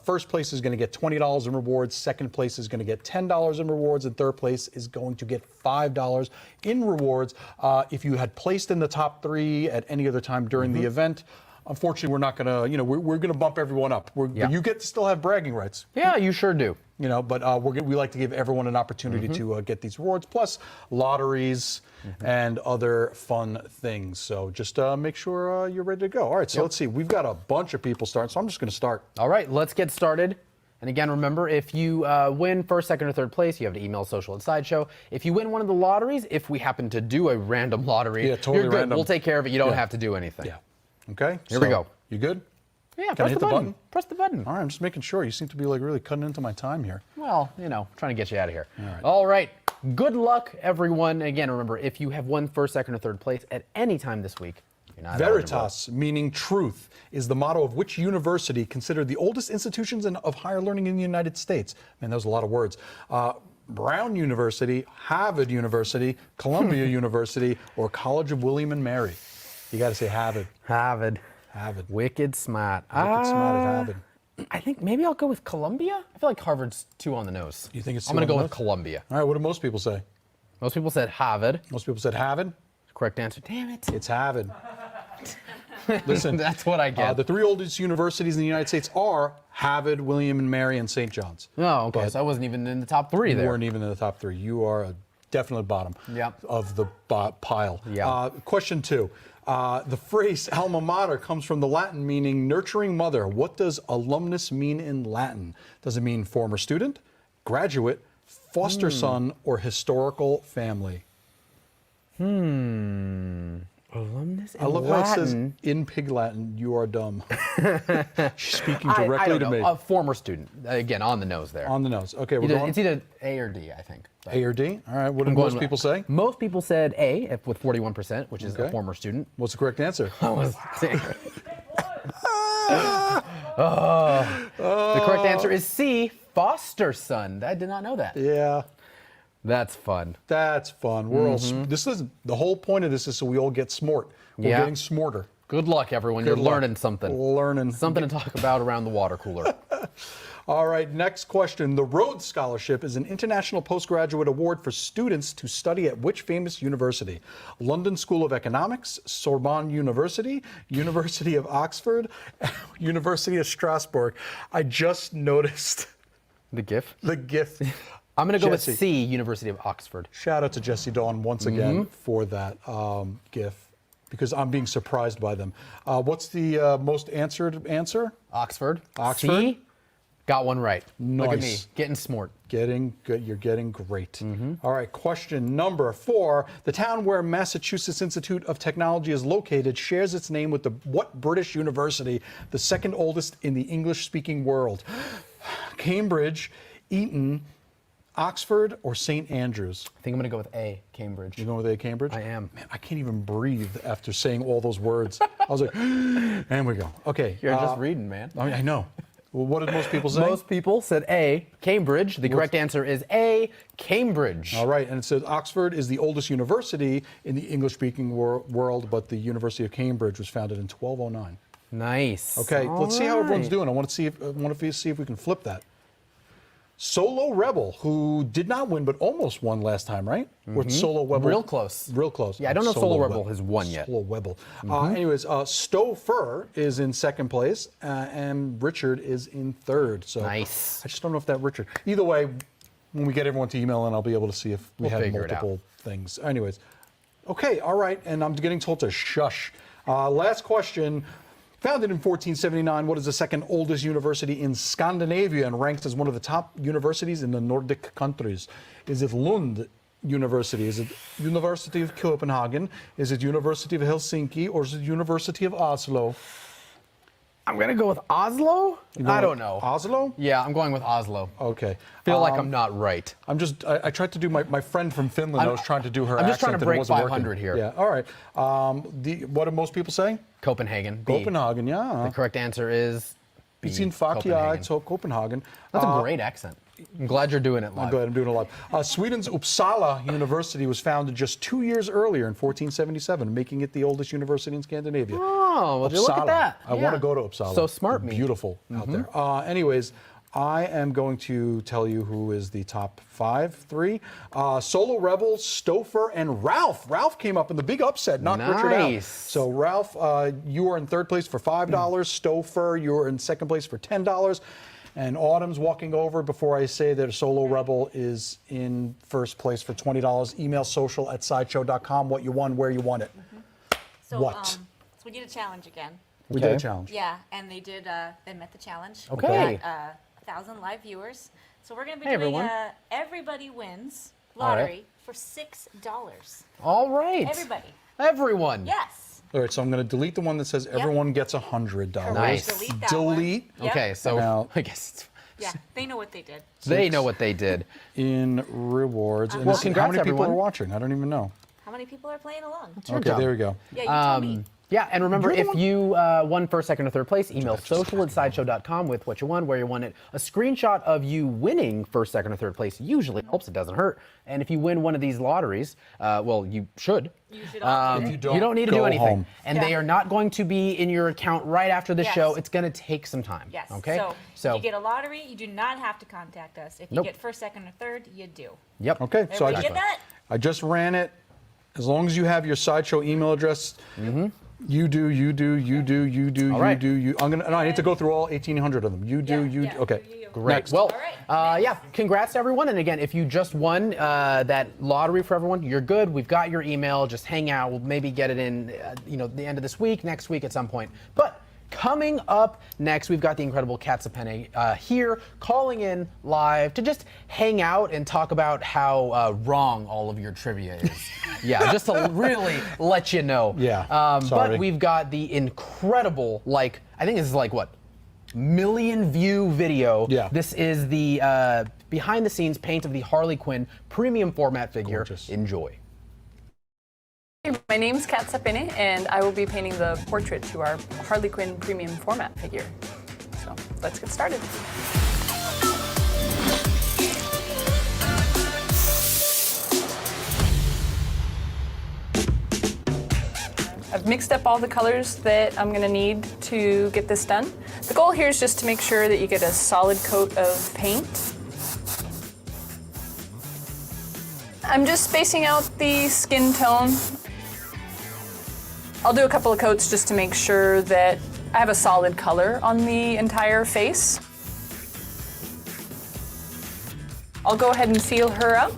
First place is going to get $20 in rewards. Second place is going to get $10 in rewards. And third place is going to get $5 in rewards. If you had placed in the top 3 at any other time during the event, unfortunately, we're not going to, you know, we're going to bump everyone up. But you get to still have bragging rights. Yeah, you sure do. You know, but we like to give everyone an opportunity to get these rewards, plus lotteries and other fun things. So just make sure you're ready to go. All right, so let's see. We've got a bunch of people starting, so I'm just going to start. All right, let's get started. And again, remember, if you win first, second, or third place, you have to email social at Sideshow. If you win one of the lotteries, if we happen to do a random lottery, totally you're good. random. We'll take care of it. You don't have to do anything. Yeah. Okay. Here we go. You good? Yeah, Can I press hit the the button. button? Press the button. All right, I'm just making sure. You seem to be like really cutting into my time here. Well, you know, trying to get you out of here. All right. Good luck, everyone. Again, remember, if you have won first, second, or third place at any time this week, you're not Veritas, meaning truth, is the motto of which university considered the oldest institutions of higher learning in the United States? Man, that was a lot of words. Brown University, Harvard University, Columbia University, or College of William and Mary? You got to say Harvard. Harvard. Harvard. Wicked smart. Wicked smart at Harvard. I think maybe I'll go with Columbia. I feel like Harvard's too on the nose. You think it's I'm too going to on go the with nose? Columbia. All right, what do most people say? Most people said Harvard. Most people said Harvard. Correct answer. Damn it. It's Harvard. Listen, That's what I get. the 3 oldest universities in the United States are Harvard, William and Mary, and St. John's. Oh, okay. But so I wasn't even in the top 3 You there. weren't even in the top 3. You are a definite bottom of the pile. Yeah. Question 2. The phrase alma mater comes from the Latin meaning nurturing mother. What does alumnus mean in Latin? Does it mean former student, graduate, foster son, or historical family? Alumnus in I love how it says Latin. in Pig Latin, you are dumb. She's speaking directly I don't to know. me. A former student. Again, on the nose there. On the nose. Okay, we're Either- going it's either A or D, I think. But A or D. All right, what did I'm going most with- people say? Most people said A with 41%, which is a Okay. former student. What's the correct answer? The correct answer is C, foster son. I did not know that. Yeah. That's fun. That's fun. We're all. This is the whole point of this is so we all get smart. We're Yeah. getting smarter. Good luck, everyone. Good You're luck. learning something. Learning. Something to talk about around the water cooler. All right. Next question. The Rhodes Scholarship is an international postgraduate award for students to study at which famous university? London School of Economics, Sorbonne University, University of Oxford, University of Strasbourg. I just noticed The GIF? the gift. I'm going to go Jesse. with C, University of Oxford. Shout out to Jesse Dawn once again for that GIF, because I'm being surprised by them. What's the most answered answer? Oxford. Oxford? C, got one right. Look at me, Nice. getting smart. Getting good. You're getting great. All right, question number 4. The town where Massachusetts Institute of Technology is located shares its name with what British university, the second oldest in the English-speaking world? Cambridge, Eton, Oxford, or St. Andrews? I think I'm going to go with A, Cambridge. You going with A, Cambridge? I am. Man, I can't even breathe after saying all those words. I was like, and we go. Okay. You're just reading, man. I know. Well, what did most people say? Most people said A, Cambridge. The correct answer is A, Cambridge. All right, and it says Oxford is the oldest university in the English-speaking world, but the University of Cambridge was founded in 1209. Nice. Okay, All let's see how everyone's right. doing. I want to see if we can flip that. Solo Rebel, who did not win but almost won last time, right? Or Solo Rebel? Real close. Real close. Yeah, I don't know if Solo Rebel Web- has won yet. Solo Rebel. Anyways, Stowe Fur is in second place, and Richard is in third. So Nice. I just don't know if that Richard. Either way, when we get everyone to email in, I'll be able to see if we We'll have figure it out. multiple things. Anyways, okay, all right, and I'm getting told to shush. Last question. Founded in 1479, what is the second oldest university in Scandinavia and ranked as one of the top universities in the Nordic countries? Is it Lund University? Is it University of Copenhagen? Is it University of Helsinki? Or is it University of Oslo? I'm going to go with Oslo? I don't know. Oslo? Yeah, I'm going with Oslo. Okay. Feel like I'm not right. I tried to do my friend from Finland. I was trying to do her I'm just trying accent to and it break wasn't 500 working. here. Yeah, all right. What do most people say? Copenhagen. B. Copenhagen, yeah. The correct answer is be It's in Fakia, so Copenhagen. That's a great accent. I'm glad you're doing it live. I'm glad I'm doing it live. Sweden's Uppsala University was founded just 2 years earlier in 1477, making it the oldest university in Scandinavia. Oh, well, look at that. I want to go to Uppsala. So smart, me. Beautiful out there. Anyways, I am going to tell you who is the top three. Solo Rebel, Stouffer, and Ralph. Ralph came up in the big upset, knocked Richard out. So Ralph, you are in third place for $5. Stouffer, you are in second place for $10. And Autumn's walking over before I say that Solo Rebel is in first place for $20. Email social@sideshow.com what you won, where you won it. So, What? So we did a challenge again. We did a challenge. Yeah, and they did. They met the challenge. Okay. We got 1,000 live viewers. So we're going to be Hey, doing everyone. Everybody Wins All right. lottery for $6. All right. Everybody. Everyone. Yes. All right, so I'm going to delete the one that says everyone gets $100. Nice. Delete that Delete. one. Yep. Okay, so Now- I guess Yeah, they know what they did. they know what they did. In rewards. And Well, this- congrats, how many people everyone. are watching? I don't even know. How many people are playing along? your Okay, job. there we go. Yeah, you tell me. Yeah, and remember, if you won first, second, or third place, email social@sideshow.com with what you won, where you won it. A screenshot of you winning first, second, or third place usually helps. It doesn't hurt. And if you win one of these lotteries, well, you should. You should all do it. don't, You don't need to go do anything. home. And Yeah. they are not going to be in your account right after the Yes. show. It's going to take some time. Yes. Okay? So if you get a lottery, you do not have to contact us. If you Nope. get first, second, or third, you do. Yep. Okay, so Everybody get that? I just ran it. As long as you have your Sideshow email address, you do, you do, you do, you do, All you right. do, you. No, I need to go through all 1,800 of them. You do, you do. Okay. Great. Next. Well, All right. yeah, congrats to everyone. And again, if you just won that lottery for everyone, you're good. We've got your email. Just hang out. We'll maybe get it in, the end of this week, next week at some point. But coming up next, we've got the incredible Katsapene here, calling in live to just hang out and talk about how wrong all of your trivia is. Yeah, just to really let you know. Yeah, sorry. But we've got the incredible, I think this is what? Million view video. Yeah. This is the behind the scenes paint of the Harley Quinn premium format figure. Gorgeous. Enjoy. My name's Katsapene, and I will be painting the portrait to our Harley Quinn premium format figure. So let's get started. I've mixed up all the colors that I'm going to need to get this done. The goal here is just to make sure that you get a solid coat of paint. I'm just spacing out the skin tone. I'll do a couple of coats just to make sure that I have a solid color on the entire face. I'll go ahead and seal her up.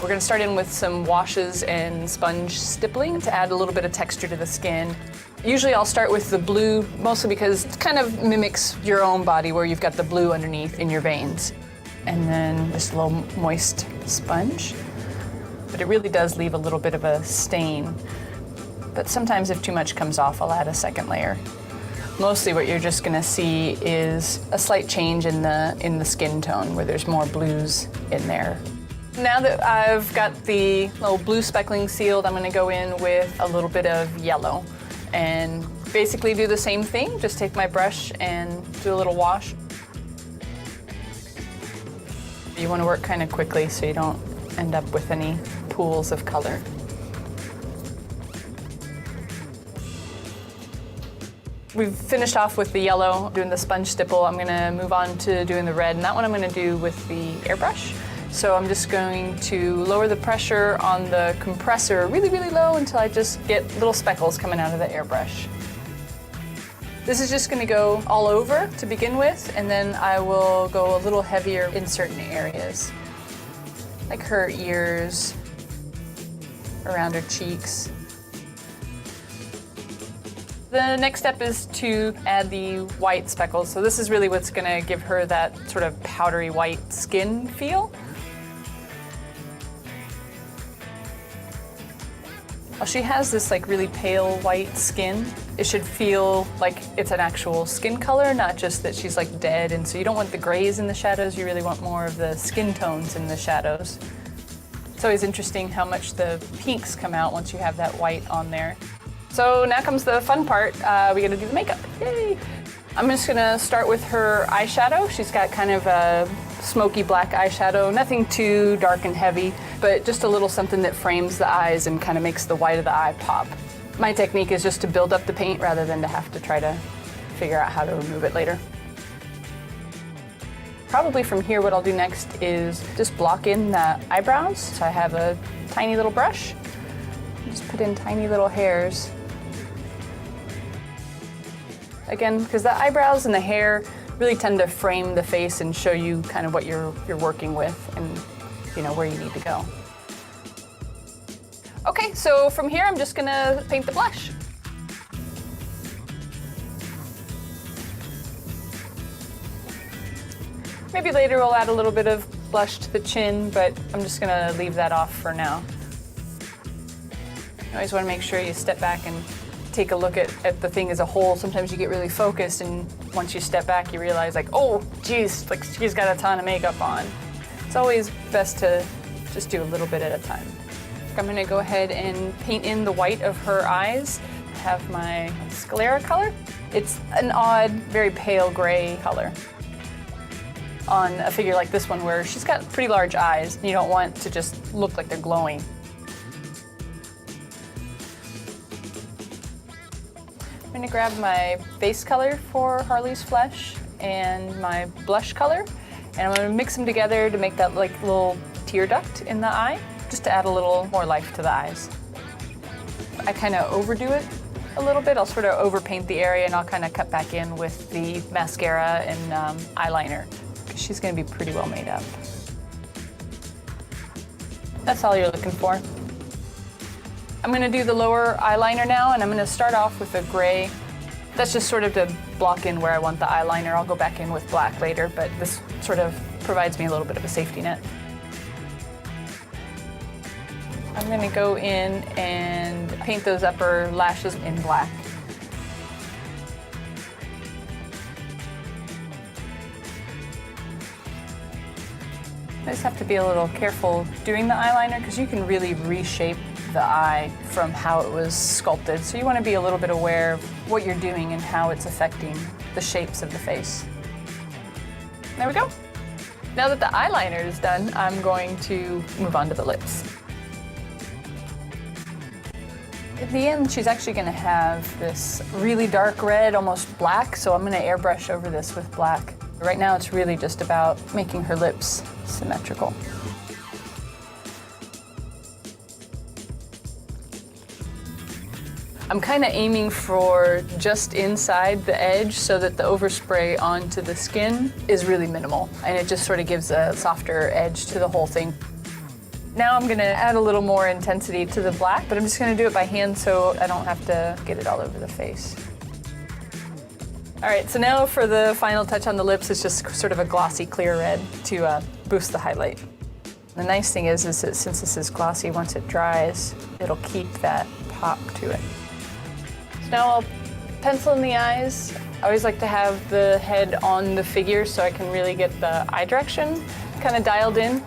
We're going to start in with some washes and sponge stippling to add a little bit of texture to the skin. Usually I'll start with the blue, mostly because it kind of mimics your own body where you've got the blue underneath in your veins. And then just a little moist sponge. But it really does leave a little bit of a stain. But sometimes if too much comes off, I'll add a second layer. Mostly what you're just going to see is a slight change in the skin tone where there's more blues in there. Now that I've got the little blue speckling sealed, I'm going to go in with a little bit of yellow and basically do the same thing. Just take my brush and do a little wash. You want to work kind of quickly so you don't end up with any pools of color. We've finished off with the yellow, doing the sponge stipple. I'm gonna move on to doing the red, and that one I'm gonna do with the airbrush. So I'm just going to lower the pressure on the compressor really, really low until I just get little speckles coming out of the airbrush. This is just gonna go all over to begin with, and then I will go a little heavier in certain areas, like her ears, around her cheeks. The next step is to add the white speckles. So this is really what's gonna give her that sort of powdery white skin feel. Well, she has this really pale white skin. It should feel like it's an actual skin color, not just that she's dead. And so you don't want the grays in the shadows, you really want more of the skin tones in the shadows. It's always interesting how much the pinks come out once you have that white on there. So now comes the fun part. We gotta do the makeup. Yay! I'm just gonna start with her eyeshadow. She's got kind of a smoky black eyeshadow, nothing too dark and heavy, but just a little something that frames the eyes and kind of makes the white of the eye pop. My technique is just to build up the paint rather than to have to try to figure out how to remove it later. Probably from here, what I'll do next is just block in the eyebrows. So I have a tiny little brush. Just put in tiny little hairs. Again, because the eyebrows and the hair really tend to frame the face and show you kind of what you're working with and you know where you need to go. Okay, so from here I'm just gonna paint the blush. Maybe later we'll add a little bit of blush to the chin, but I'm just gonna leave that off for now. You always wanna make sure you step back and take a look at the thing as a whole. Sometimes you get really focused and once you step back you realize like, oh geez, like she's got a ton of makeup on. It's always best to just do a little bit at a time. I'm gonna go ahead and paint in the white of her eyes. I have my sclera color. It's an odd, very pale gray color. On a figure like this one where she's got pretty large eyes, you don't want to just look like they're glowing. I'm gonna grab my base color for Harley's flesh and my blush color, and I'm gonna mix them together to make that like little tear duct in the eye, just to add a little more life to the eyes. I kind of overdo it a little bit. I'll sort of overpaint the area and I'll kind of cut back in with the mascara and eyeliner, because she's gonna be pretty well made up. That's all you're looking for. I'm gonna do the lower eyeliner now, and I'm gonna start off with a gray. That's just sort of to block in where I want the eyeliner. I'll go back in with black later, but this sort of provides me a little bit of a safety net. I'm gonna go in and paint those upper lashes in black. I just have to be a little careful doing the eyeliner because you can really reshape the eye from how it was sculpted. So you want to be a little bit aware of what you're doing and how it's affecting the shapes of the face. There we go. Now that the eyeliner is done, I'm going to move on to the lips. At the end, she's actually going to have this really dark red, almost black, so I'm going to airbrush over this with black. Right now, it's really just about making her lips symmetrical. I'm kind of aiming for just inside the edge so that the overspray onto the skin is really minimal, and it just sort of gives a softer edge to the whole thing. Now I'm gonna add a little more intensity to the black, but I'm just gonna do it by hand so I don't have to get it all over the face. All right, so now for the final touch on the lips, it's just sort of a glossy clear red to boost the highlight. The nice thing is that since this is glossy, once it dries, it'll keep that pop to it. So now I'll pencil in the eyes. I always like to have the head on the figure so I can really get the eye direction kind of dialed in.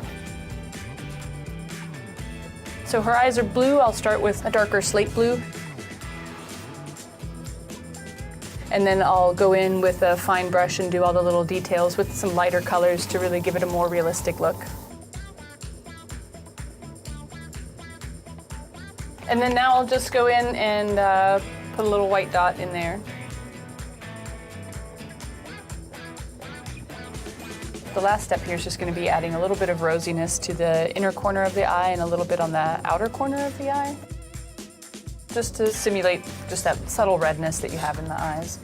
So her eyes are blue. I'll start with a darker slate blue. And then I'll go in with a fine brush and do all the little details with some lighter colors to really give it a more realistic look. And then now I'll just go in and put a little white dot in there. The last step here is just going to be adding a little bit of rosiness to the inner corner of the eye and a little bit on the outer corner of the eye, just to simulate just that subtle redness that you have in the eyes.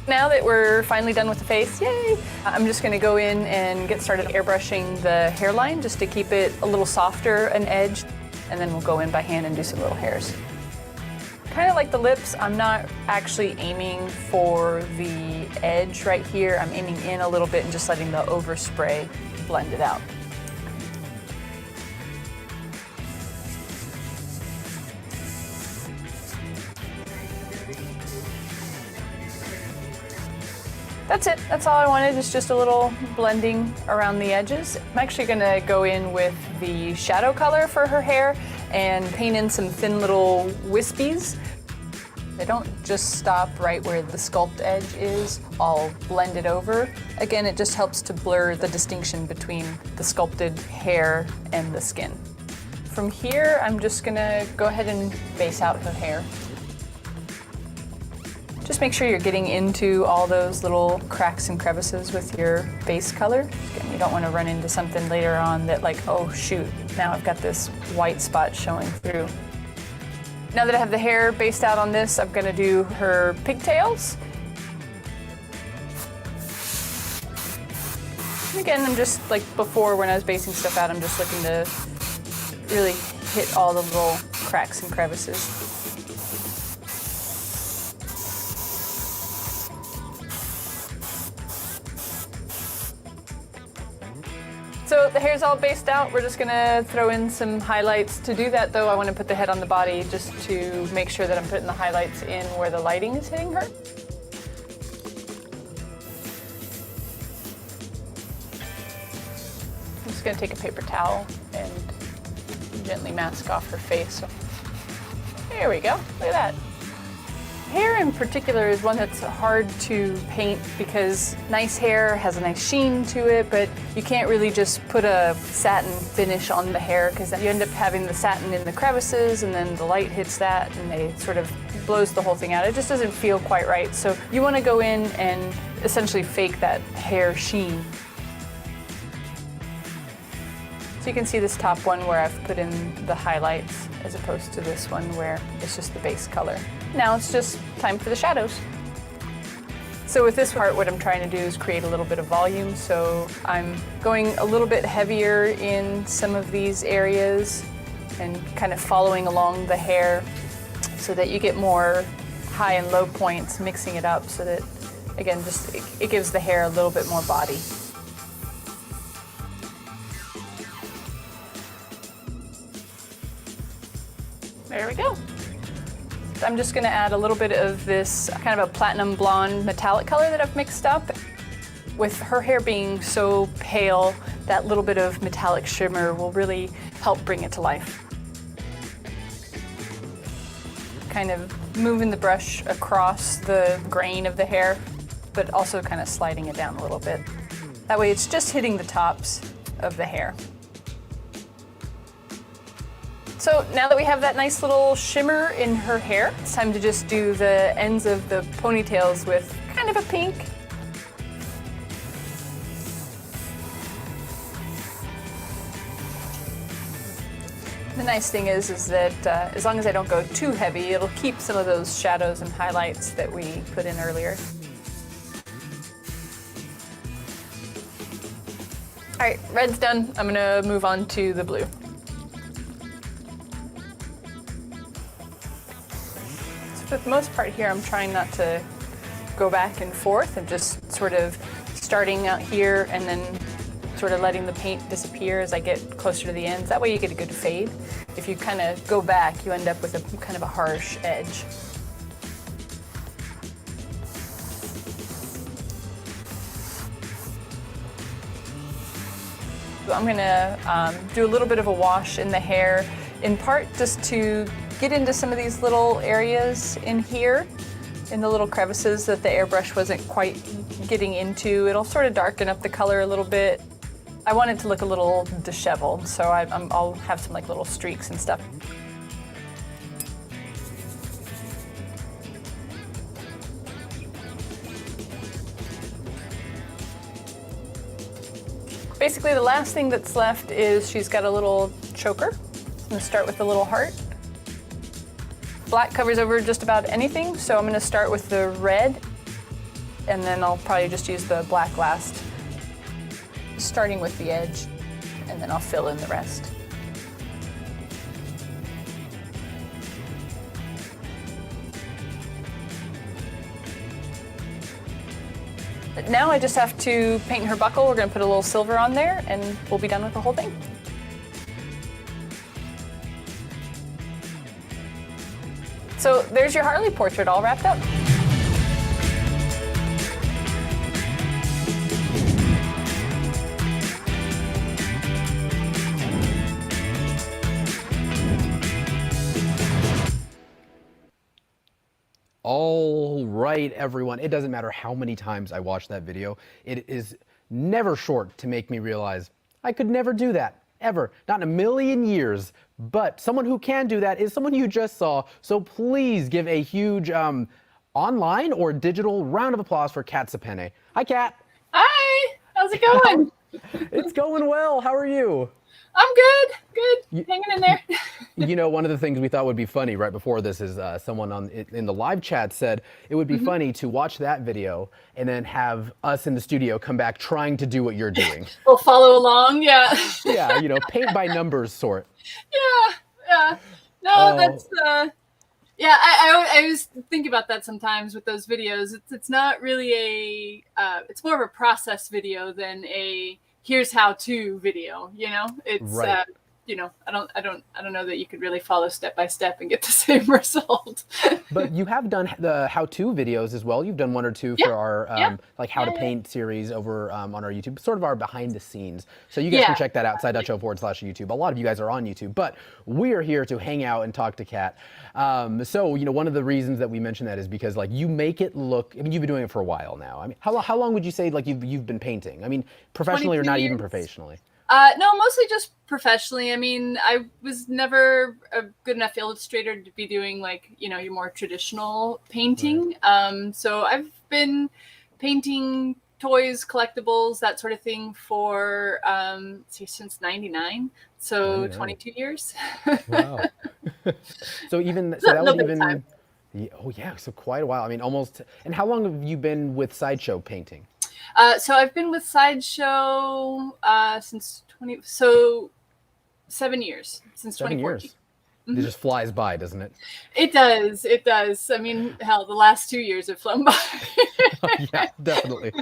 Now that we're finally done with the face, yay! I'm just going to go in and get started airbrushing the hairline just to keep it a little softer and edged, and then we'll go in by hand and do some little hairs. Kind of like the lips, I'm not actually aiming for the edge right here. I'm aiming in a little bit and just letting the overspray blend it out. That's it. That's all I wanted, is just a little blending around the edges. I'm actually going to go in with the shadow color for her hair and paint in some thin little wispies. They don't just stop right where the sculpt edge is. I'll blend it over. Again, it just helps to blur the distinction between the sculpted hair and the skin. From here, I'm just gonna go ahead and base out her hair. Just make sure you're getting into all those little cracks and crevices with your base color. Again, you don't want to run into something later on that like, oh shoot, now I've got this white spot showing through. Now that I have the hair based out on this, I'm gonna do her pigtails. And again, I'm just like before when I was basing stuff out, I'm just looking to really hit all the little cracks and crevices. So the hair's all based out. We're just gonna throw in some highlights. To do that though, I wanna put the head on the body just to make sure that I'm putting the highlights in where the lighting is hitting her. I'm just gonna take a paper towel and gently mask off her face. So, there we go, look at that. Hair in particular is one that's hard to paint because nice hair has a nice sheen to it, but you can't really just put a satin finish on the hair because you end up having the satin in the crevices and then the light hits that and they sort of blows the whole thing out. It just doesn't feel quite right. So you want to go in and essentially fake that hair sheen. So you can see this top one where I've put in the highlights as opposed to this one where it's just the base color. Now it's just time for the shadows. So with this part, what I'm trying to do is create a little bit of volume. So I'm going a little bit heavier in some of these areas and kind of following along the hair so that you get more high and low points, mixing it up so that, again, just it gives the hair a little bit more body. There we go. I'm just gonna add a little bit of this kind of a platinum blonde metallic color that I've mixed up. With her hair being so pale, that little bit of metallic shimmer will really help bring it to life. Kind of moving the brush across the grain of the hair, but also kind of sliding it down a little bit. That way it's just hitting the tops of the hair. So now that we have that nice little shimmer in her hair, it's time to just do the ends of the ponytails with kind of a pink. The nice thing is that as long as I don't go too heavy, it'll keep some of those shadows and highlights that we put in earlier. All right, red's done. I'm gonna move on to the blue. For the most part here, I'm trying not to go back and forth and just sort of starting out here and then sort of letting the paint disappear as I get closer to the ends. That way you get a good fade. If you kind of go back, you end up with a kind of a harsh edge. So I'm gonna do a little bit of a wash in the hair, in part just to get into some of these little areas in here, in the little crevices that the airbrush wasn't quite getting into. It'll sort of darken up the color a little bit. I want it to look a little disheveled, so I'll have some like little streaks and stuff. Basically, the last thing that's left is she's got a little choker. I'm gonna start with the little heart. Black covers over just about anything, so I'm gonna start with the red, and then I'll probably just use the black last. Starting with the edge, and then I'll fill in the rest. But now I just have to paint her buckle. We're gonna put a little silver on there, and we'll be done with the whole thing. So there's your Harley portrait all wrapped up. All right, everyone. It doesn't matter how many times I watch that video. It is never short to make me realize I could never do that, ever. Not in a million years. But someone who can do that is someone you just saw. So please give a huge online or digital round of applause for Kat Sapene. Hi, Kat. Hi. How's it going? It's going well. How are you? I'm good. Hanging in there. You know, one of the things we thought would be funny right before this is someone in the live chat said it would be funny to watch that video and then have us in the studio come back trying to do what you're doing. We'll follow along, yeah. Yeah, you know, paint by numbers sort. Yeah. No, that's yeah. I always think about that sometimes with those videos. It's not really it's more of a process video than a here's how to video, you know. It's right. you know, I don't know that you could really follow step by step and get the same result. But you have done the how-to videos as well. You've done one or two for our like how to paint series over on our YouTube, sort of our behind the scenes. So you guys can check that out, Sideshow.com/YouTube. A lot of you guys are on YouTube, but we are here to hang out and talk to Kat. So, you know, one of the reasons that we mention that is because like you make it look, I mean, you've been doing it for a while now. I mean, how long would you say like you've been painting? I mean, professionally or not even professionally? No, mostly just professionally. I mean, I was never a good enough illustrator to be doing like, you know, your more traditional painting. Right. So I've been painting toys, collectibles, that sort of thing for since '99. So 99. 22 years. Wow. So that was even time. Oh yeah, so quite a while. I mean, almost. And how long have you been with Sideshow painting? So I've been with Sideshow since 7 years, since 2014. It just flies by, doesn't it? It does. I mean, hell, the last 2 years have flown by. Yeah, definitely.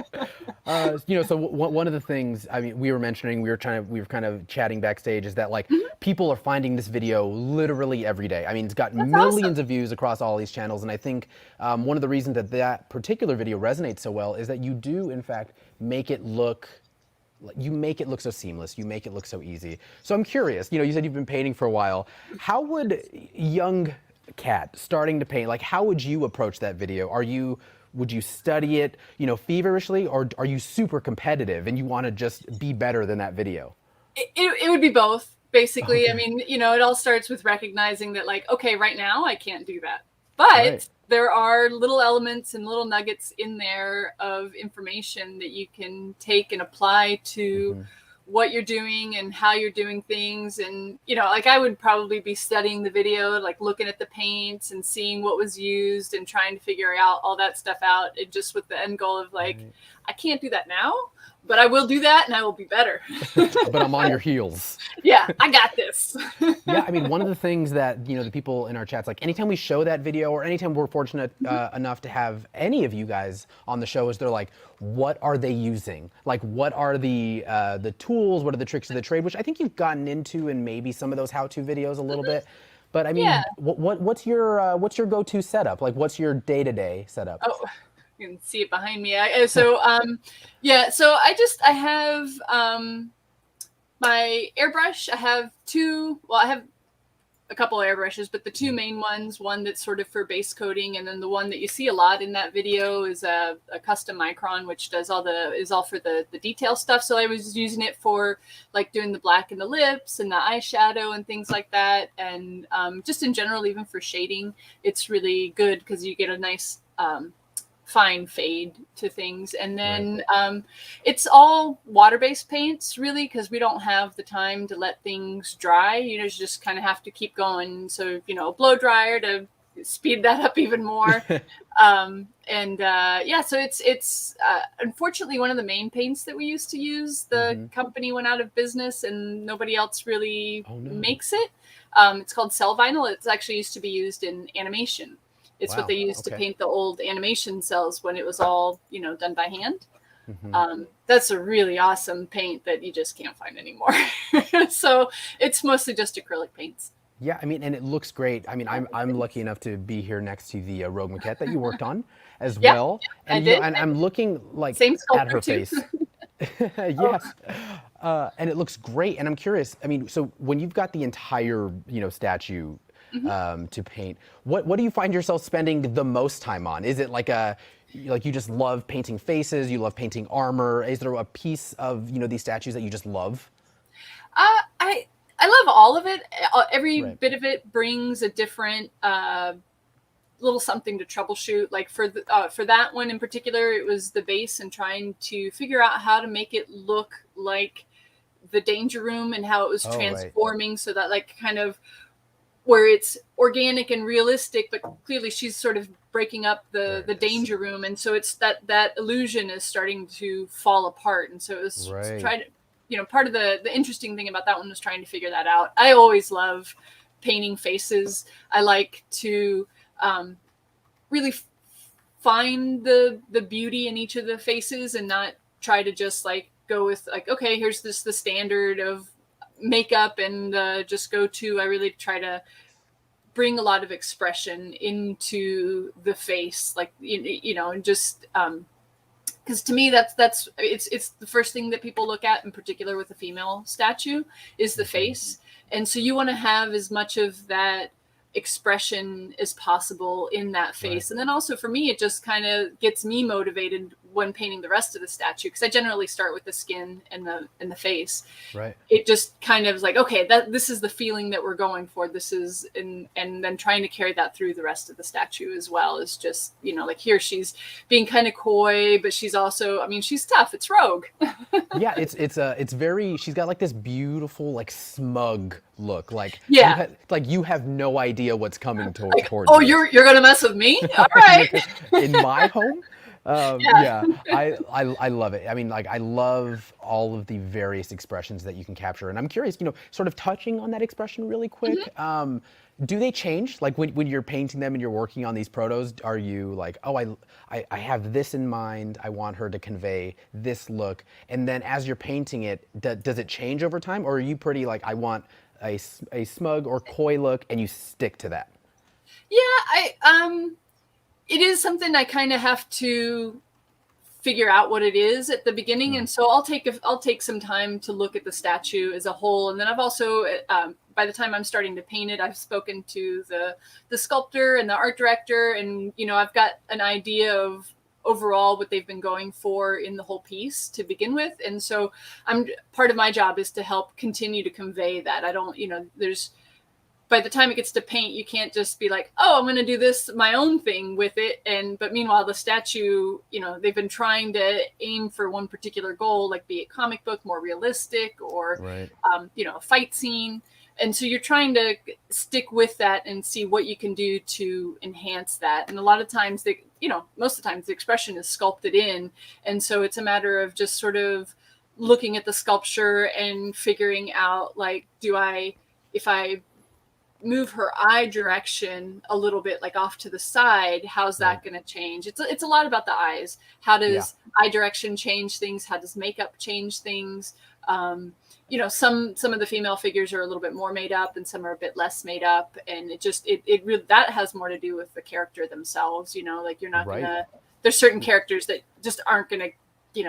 You know, so one of the things, I mean, we were mentioning, we were kind of chatting backstage, is that like people are finding this video literally every day. I mean, it's got millions of views across all these channels, and I think one of the reasons that particular video resonates so well is that you do, in fact, make it look so seamless. You make it look so easy. So I'm curious, you know, you said you've been painting for a while. How would young Kat starting to paint, like how would you approach that video? Would you study it, you know, feverishly, or are you super competitive and you want to just be better than that video? It would be both, basically. Okay. I mean, you know, it all starts with recognizing that like, okay, right now I can't do that. But there are little elements and little nuggets in there of information that you can take and apply to what you're doing and how you're doing things. And, you know, like I would probably be studying the video, like looking at the paints and seeing what was used and trying to figure out all that stuff out. And just with the end goal of like, I can't do that now, but I will do that and I will be better. But I'm on your heels. Yeah, I got this. Yeah, I mean, one of the things that, you know, the people in our chats, like anytime we show that video or anytime we're fortunate enough to have any of you guys on the show, is they're like, what are they using? Like, what are the tools? What are the tricks of the trade? Which I think you've gotten into in maybe some of those how-to videos a little bit. But I mean, what's your go-to setup? Like, what's your day-to-day setup? Oh. You can see it behind me. So I have my airbrush. I have I have a couple of airbrushes, but the two main ones, one that's sort of for base coating, and then the one that you see a lot in that video is a custom micron, which is all for the detail stuff. So I was using it for like doing the black in the lips and the eyeshadow and things like that. And just in general, even for shading, it's really good because you get a nice fine fade to things. And then it's all water-based paints really, because we don't have the time to let things dry. You just kind of have to keep going. So, you know, a blow dryer to speed that up even more. So it's unfortunately one of the main paints that we used to use. The company went out of business and nobody else really makes it. It's called cell vinyl. It's actually used to be used in animation. It's what they used to paint the old animation cells when it was all, you know, done by hand. That's a really awesome paint that you just can't find anymore. So it's mostly just acrylic paints. Yeah, I mean, and it looks great. I mean, I'm lucky enough to be here next to the Rogue maquette that you worked on as well. And, I did. And I'm looking like Same at her face. Yes. And it looks great. And I'm curious, I mean, so when you've got the entire, you know, statue, to paint. What do you find yourself spending the most time on? Is it like you just love painting faces, you love painting armor? Is there a piece of these statues that you just love? I love all of it. Every Right. bit of it brings a different little something to troubleshoot. Like for that one in particular, it was the base and trying to figure out how to make it look like the danger room and how it was transforming, so that like kind of where it's organic and realistic, but clearly she's sort of breaking up the danger room, and so it's that illusion is starting to fall apart. And so it was trying to, part of the interesting thing about that one was trying to figure that out. I always love painting faces. I like to really find the beauty in each of the faces and not try to just like go with like, okay, here's the standard of makeup and just go to. I really try to bring a lot of expression into the face, like and just because to me that's it's the first thing that people look at, in particular with a female statue, is the face. And so you want to have as much of that expression as possible in that face. And then also for me, it just kind of gets me motivated when painting the rest of the statue, because I generally start with the skin and the face. Right. It just kind of is like, okay, this is the feeling that we're going for. This is and then trying to carry that through the rest of the statue as well, is just, like here she's being kind of coy, but she's also, she's tough. It's Rogue. Yeah, it's very, she's got like this beautiful like smug look, like you have no idea what's coming towards oh, you. you're gonna mess with me? All right. In my home. I love it. I love all of the various expressions that you can capture, and I'm curious, sort of touching on that expression really quick. Do they change? Like when you're painting them and you're working on these protos, are you like, oh, I have this in mind, I want her to convey this look, and then as you're painting it, does it change over time, or are you pretty like, I want a smug or coy look, and you stick to that? Yeah, it is something I kind of have to figure out what it is at the beginning. And so I'll take some time to look at the statue as a whole. And then I've also, by the time I'm starting to paint it, I've spoken to the sculptor and the art director, and, I've got an idea of overall what they've been going for in the whole piece to begin with. And so part of my job is to help continue to convey that. I don't, by the time it gets to paint, you can't just be like, oh, I'm going to do this, my own thing with it. But meanwhile, the statue, they've been trying to aim for one particular goal, like be it comic book, more realistic, or, a fight scene. And so you're trying to stick with that and see what you can do to enhance that. And a lot of times, most of the times the expression is sculpted in. And so it's a matter of just sort of looking at the sculpture and figuring out, like, if I move her eye direction a little bit, like off to the side, how's that going to change? It's a lot about the eyes. How does eye direction change things? How does makeup change things? Some of the female figures are a little bit more made up, and some are a bit less made up, and it really, that has more to do with the character themselves. Like you're not gonna. There's certain characters that just aren't gonna, be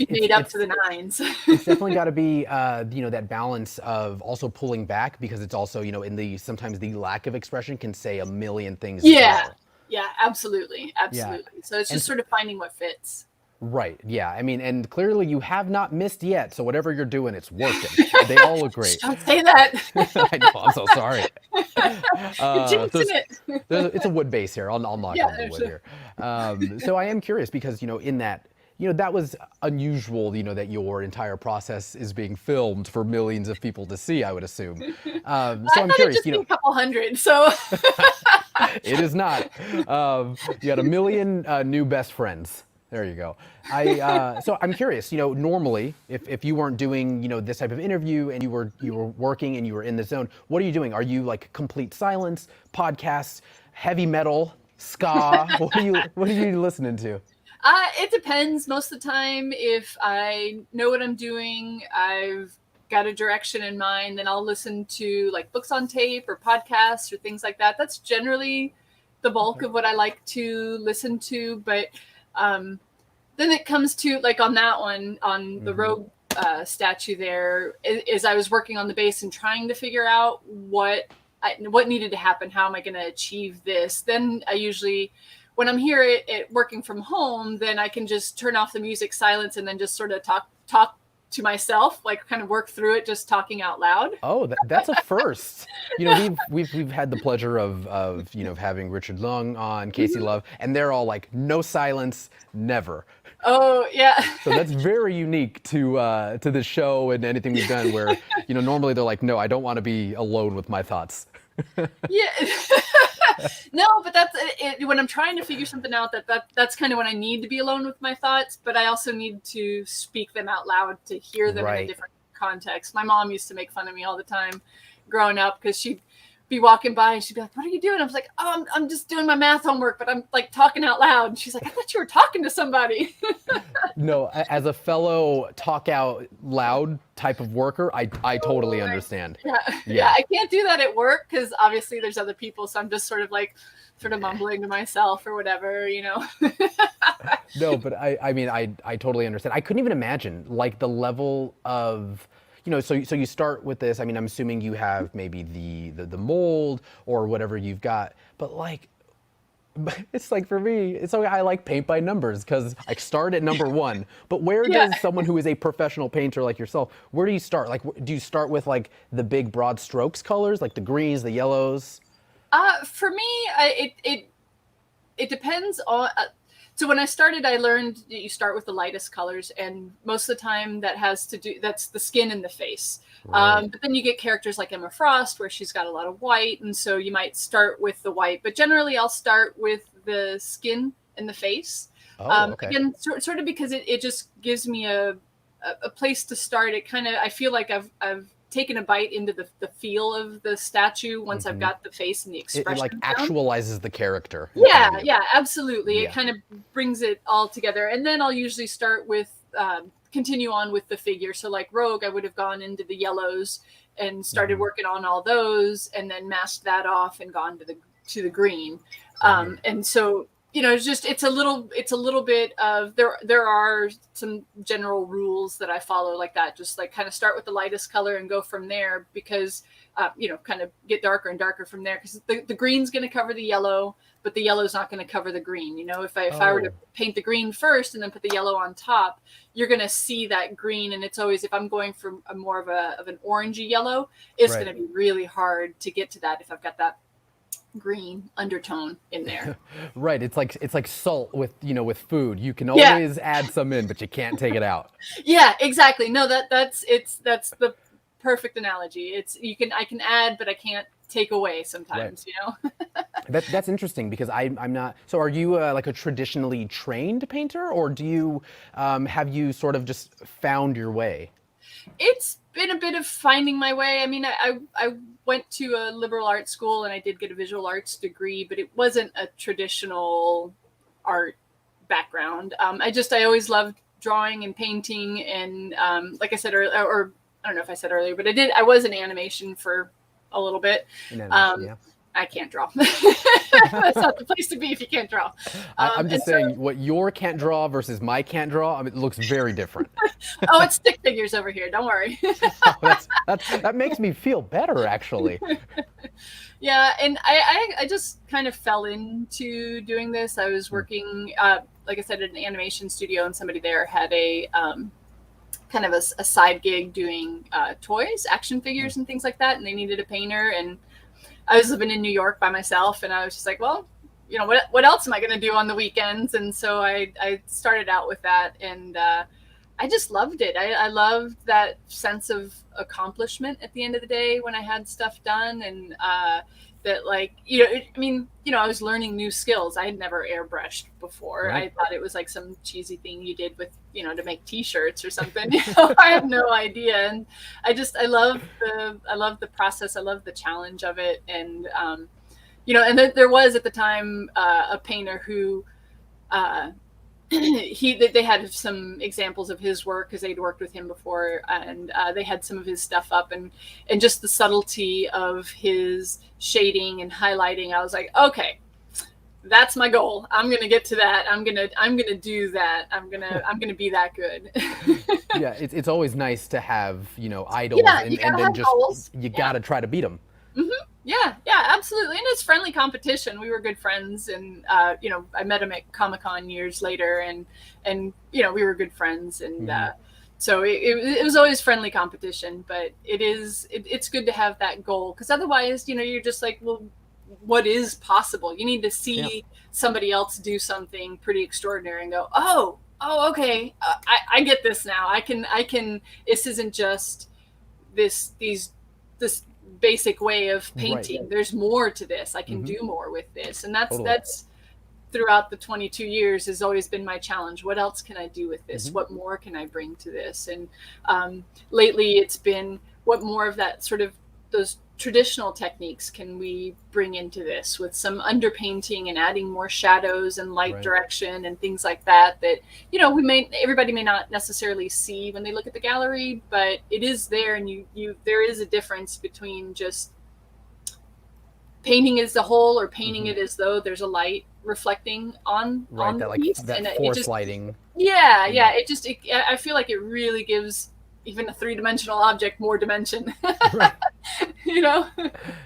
made up to the nines. It's definitely got to be, that balance of also pulling back, because it's also, sometimes the lack of expression can say a million things. Yeah, absolutely. Yeah. So it's just sort of finding what fits. Right. Yeah. And clearly you have not missed yet. So whatever you're doing, it's working. They all look great. Don't say that. I know. I'm so sorry. You're jinxing it. It's a wood base here. I'll knock on the wood here. So I am curious, because, in that, that was unusual, that your entire process is being filmed for millions of people to see, I would assume. So I'm curious, just a couple hundred, so. It is not. You got 1 million new best friends. There you go. So I'm curious, normally if you weren't doing, this type of interview and you were working and you were in the zone, what are you doing? Are you like complete silence, podcasts, heavy metal, ska? What are you listening to? It depends. Most of the time, if I know what I'm doing, I've got a direction in mind, then I'll listen to like books on tape or podcasts or things like that. That's generally the bulk of what I like to listen to. But then it comes to like on that one, on the Rogue statue there, is I was working on the base and trying to figure out what what needed to happen. How am I going to achieve this? Then I usually, when I'm here at working from home, then I can just turn off the music, silence, and then just sort of talk to myself, like kind of work through it, just talking out loud. Oh, that's a first. You know, we've had the pleasure of you know, having Richard Lung on, Casey Love, and they're all like, no silence, never. Oh yeah. So that's very unique to the show and anything we've done. Where, you know, normally they're like, no, I don't want to be alone with my thoughts. Yeah. No, but that's it. When I'm trying to figure something out, that's kind of when I need to be alone with my thoughts, but I also need to speak them out loud to hear them in a different context. My mom used to make fun of me all the time growing up because she'd be walking by and she'd be like, "What are you doing?" I was like, "Oh, I'm just doing my math homework," but I'm like talking out loud. And she's like, "I thought you were talking to somebody." No, as a fellow talk out loud type of worker, I totally understand. Yeah, I can't do that at work because obviously there's other people, so I'm just sort of mumbling to myself or whatever, you know. No, but I mean, I totally understand. I couldn't even imagine like the level of, you know, so you start with this. I mean, I'm assuming you have maybe the mold or whatever you've got, but like, it's like for me, it's okay. I like paint by numbers because I start at number 1. But where does someone who is a professional painter like yourself, where do you start? Like, do you start with like the big broad strokes colors, like the greens, the yellows? For me, it depends on. So when I started, I learned that you start with the lightest colors, and most of the time that's the skin and the face. Right. But then you get characters like Emma Frost, where she's got a lot of white, and so you might start with the white. But generally, I'll start with the skin and the face. Okay. Again, sort of because it just gives me a place to start. It kind of, I feel like I've taken a bite into the feel of the statue once I've got the face and the expression. It like actualizes the character. Yeah, absolutely. Yeah. It kind of brings it all together. And then I'll usually start with, continue on with the figure. So like Rogue, I would have gone into the yellows and started working on all those and then masked that off and gone to the green. And so, you know, it's a little bit of, there are some general rules that I follow like that, just like kind of start with the lightest color and go from there because, you know, kind of get darker and darker from there because the green's going to cover the yellow, but the yellow's not going to cover the green. You know, if I were to paint the green first and then put the yellow on top, you're going to see that green. And it's always, if I'm going for a more of an orangey yellow, it's going to be really hard to get to that if I've got that green undertone in there. Right. It's like salt with, you know, with food. You can always add some in, but you can't take it out. Yeah, exactly. No, that's the perfect analogy. I can add, but I can't take away sometimes, you know? That's interesting because I'm not, so are you like a traditionally trained painter or do you, have you sort of just found your way? It's been a bit of finding my way. I mean, I went to a liberal arts school and I did get a visual arts degree, but it wasn't a traditional art background. I always loved drawing and painting. And like I said earlier, or I don't know if I said earlier, but I was in animation for a little bit. I can't draw. That's not the place to be if you can't draw. I'm just saying what your can't draw versus my can't draw, I mean, it looks very different. Oh, it's stick figures over here. Don't worry. That makes me feel better, actually. Yeah, and I just kind of fell into doing this. I was working, like I said, at an animation studio, and somebody there had a kind of a side gig doing toys, action figures, and things like that, and they needed a painter, and I was living in New York by myself, and I was just like, well, you know, what else am I going to do on the weekends? And so I started out with that, and I just loved it. I loved that sense of accomplishment at the end of the day when I had stuff done, and that, like, you know, I mean, you know, I was learning new skills. I had never airbrushed before. Right. I thought it was like some cheesy thing you did with, you know, to make T-shirts or something. You know, I had no idea. And I love the process. I love the challenge of it. And, you know, and there was at the time a painter who, they had some examples of his work because they'd worked with him before, and they had some of his stuff up, and just the subtlety of his shading and highlighting. I was like, okay, that's my goal. I'm gonna get to that. I'm gonna do that. I'm gonna be that good. Yeah, it's always nice to have, you know, idols, and then just gotta try to beat them. Yeah, absolutely. And it's friendly competition. We were good friends, and you know, I met him at Comic-Con years later, and you know, we were good friends, and so it was always friendly competition. But it's good to have that goal, because otherwise, you know, you're just like, well, what is possible? You need to see somebody else do something pretty extraordinary and go, oh, okay, I get this now. I can. This isn't just this basic way of painting. There's more to this. I can do more with this. And that's throughout the 22 years has always been my challenge. What else can I do with this? What more can I bring to this? And lately it's been, what more of that sort of those traditional techniques can we bring into this, with some underpainting and adding more shadows and light direction and things like that, you know, everybody may not necessarily see when they look at the gallery, but it is there, and there is a difference between just painting as a whole or painting it as though there's a light reflecting on the piece. That force lighting. I feel like it really gives even a three-dimensional object more dimension. You know?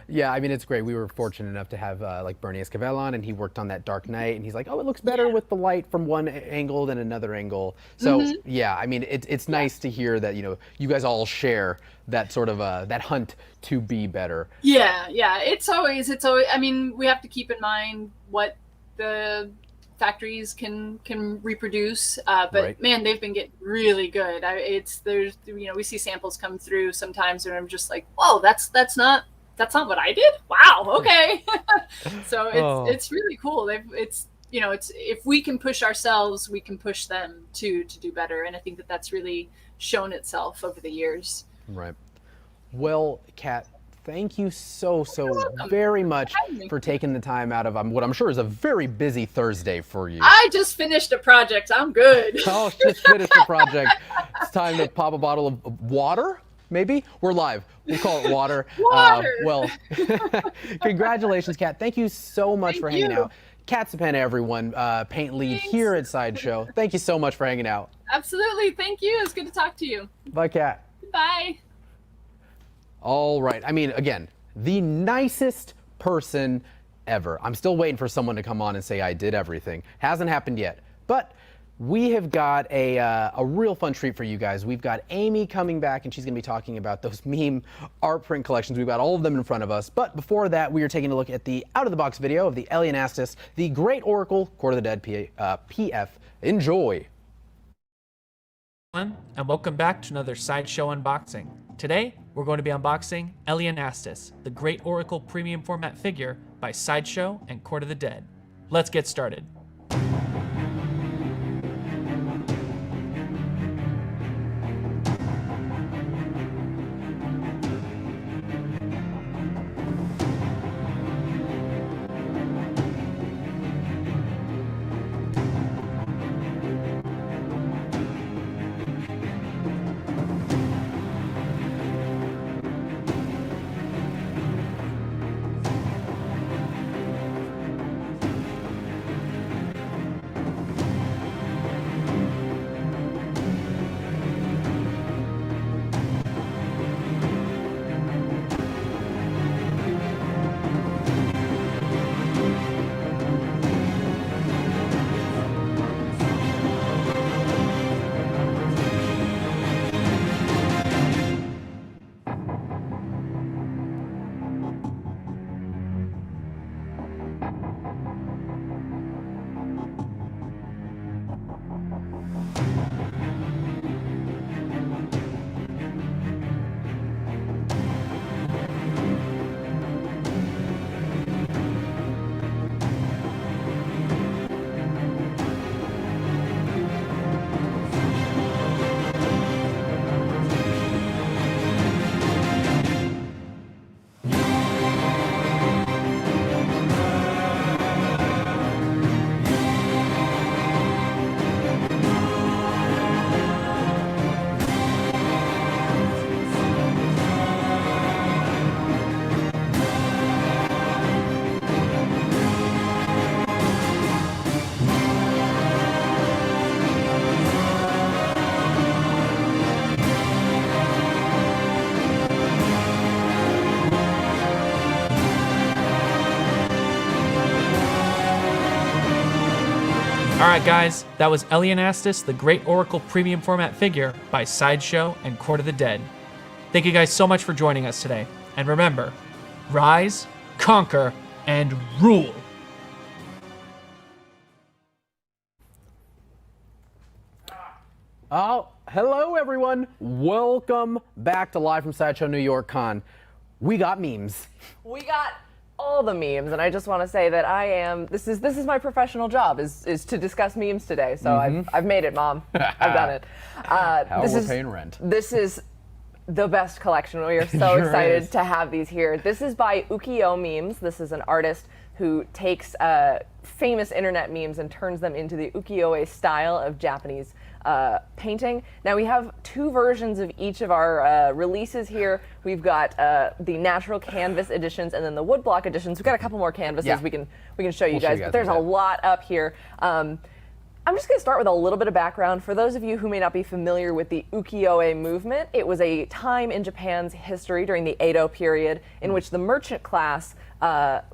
Yeah, I mean, it's great. We were fortunate enough to have like Bernie Esquivel on, and he worked on that Dark Knight, and he's like, oh, it looks better with the light from one angle than another angle. So yeah, I mean, it's nice to hear that, you know, you guys all share that sort of that hunt to be better. Yeah, it's always, I mean, we have to keep in mind what the factories can reproduce, but man, they've been getting really good. There's you know, we see samples come through sometimes, and I'm just like, whoa, that's not what I did. Wow, okay. So it's really cool. It's you know, it's, if we can push ourselves, we can push them to do better, and I think that's really shown itself over the years. Right. Well, Kat, thank you so very much for taking the time out of what I'm sure is a very busy Thursday for you. I just finished a project. I'm good. Oh, just finished a project. It's time to pop a bottle of water, maybe? We're live. We'll call it water. Water. Well, congratulations, Kat. Thank you so much for hanging out. Kat Sapena, everyone, paint lead here at Sideshow. Thank you so much for hanging out. Absolutely. Thank you. It's good to talk to you. Bye, Kat. Bye. All right. I mean, again, the nicest person ever. I'm still waiting for someone to come on and say I did everything. Hasn't happened yet. But we have got a real fun treat for you guys. We've got Amy coming back, and she's going to be talking about those meme art print collections. We've got all of them in front of us. But before that, we are taking a look at the out-of-the-box video of the Alumnus, the Great Oracle, Court of the Dead PF. Enjoy. And welcome back to another Sideshow unboxing. Today, we're going to be unboxing Alumnus, the Great Oracle premium format figure by Sideshow and Court of the Dead. Let's get started. All right, guys, that was Elianastus, the Great Oracle Premium Format figure by Sideshow and Court of the Dead. Thank you guys so much for joining us today. And remember, rise, conquer, and rule. Oh, hello everyone. Welcome back to Live from Sideshow New York Con. We got memes. We got all the memes, and I just want to say that this is my professional job is to discuss memes today. So I've made it, Mom. I've done it. We're paying rent. This is the best collection. We are so Sure excited is. to have these here. This is by Ukiyo Memes. This is an artist who takes famous internet memes and turns them into the ukiyo-e style of Japanese painting. Now we have two versions of each of our releases here. We've got the natural canvas editions and then the woodblock editions. We've got a couple more canvases we can show you guys, but there's a lot up here. I'm just going to start with a little bit of background. For those of you who may not be familiar with the Ukiyo-E movement, it was a time in Japan's history during the Edo period in which the merchant class,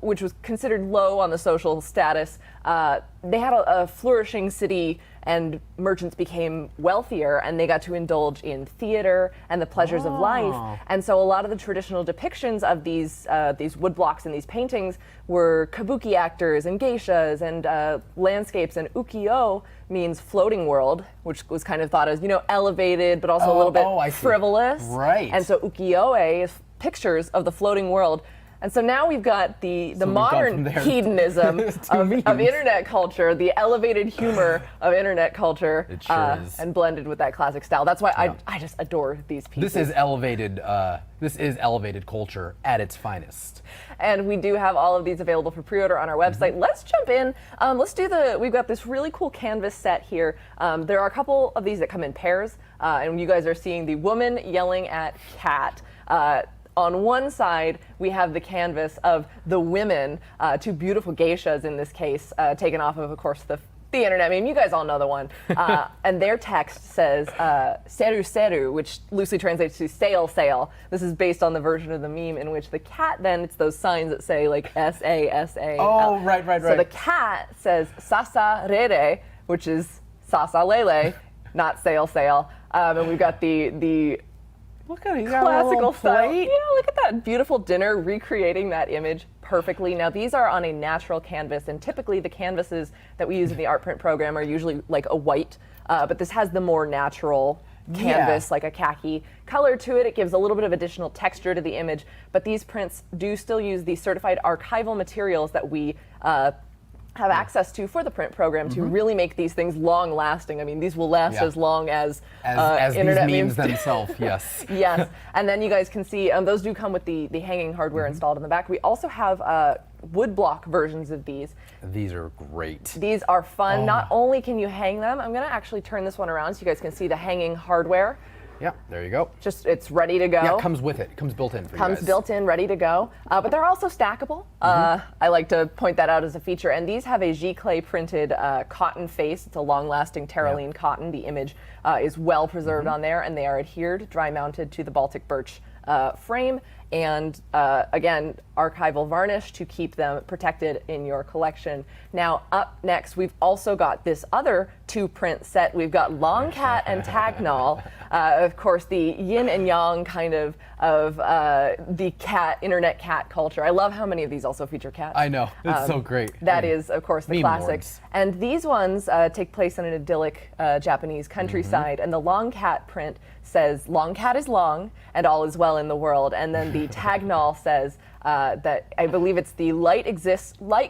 which was considered low on the social status, they had a flourishing city, and merchants became wealthier and they got to indulge in theater and the pleasures of life. And so a lot of the traditional depictions of these woodblocks and these paintings were kabuki actors and geishas and landscapes, and ukiyo means floating world, which was kind of thought as, elevated but also a little bit frivolous. Right. And so ukiyo-e is pictures of the floating world. And so now we've got the modern hedonism of internet culture, the elevated humor of internet culture, It sure is. and blended with that classic style. That's why I just adore these pieces. This is elevated. This is elevated culture at its finest. And we do have all of these available for pre-order on our website. Let's jump in. We've got this really cool canvas set here. There are a couple of these that come in pairs, and you guys are seeing the woman yelling at cat. On one side, we have the canvas of the women, two beautiful geishas in this case, taken off of course, the internet meme. You guys all know the one. And their text says, seru seru, which loosely translates to sail, sail. This is based on the version of the meme in which the cat then, it's those signs that say like S-A-S-A. Oh, right. So the cat says sasa rere, which is sasa lele, not sail, sail. And we've got the Look at it. classical style. Yeah, look at that beautiful dinner recreating that image perfectly. Now these are on a natural canvas, and typically the canvases that we use in the art print program are usually like a white, but this has the more natural canvas, like a khaki color to it. It gives a little bit of additional texture to the image, but these prints do still use the certified archival materials that we have access to for the print program to really make these things long lasting. I mean, these will last as long as internet these memes memes themselves, yes. Yes, and then you guys can see those do come with the hanging hardware installed in the back. We also have woodblock versions of these. These are great. These are fun. Not only can you hang them, I'm going to actually turn this one around so you guys can see the hanging hardware. Yeah, there you go. Just, it's ready to go. Yeah, it comes with it. It comes built in for you guys. Comes built in, ready to go. But they're also stackable. I like to point that out as a feature. And these have a Giclée printed cotton face. It's a long-lasting terraline cotton. The image is well preserved on there, and they are adhered, dry mounted to the Baltic birch frame. And again, archival varnish to keep them protected in your collection. Now, up next, we've also got this other two-print set. We've got Long Cat and Tagnol. Of course, the yin and yang kind of the internet cat culture. I love how many of these also feature cats. I know, it's so great. That is, of course, the Meme classic. lords. And these ones take place in an idyllic Japanese countryside, and the Long Cat print says, long cat is long, and all is well in the world. And then the Tagnol says that I believe it's the light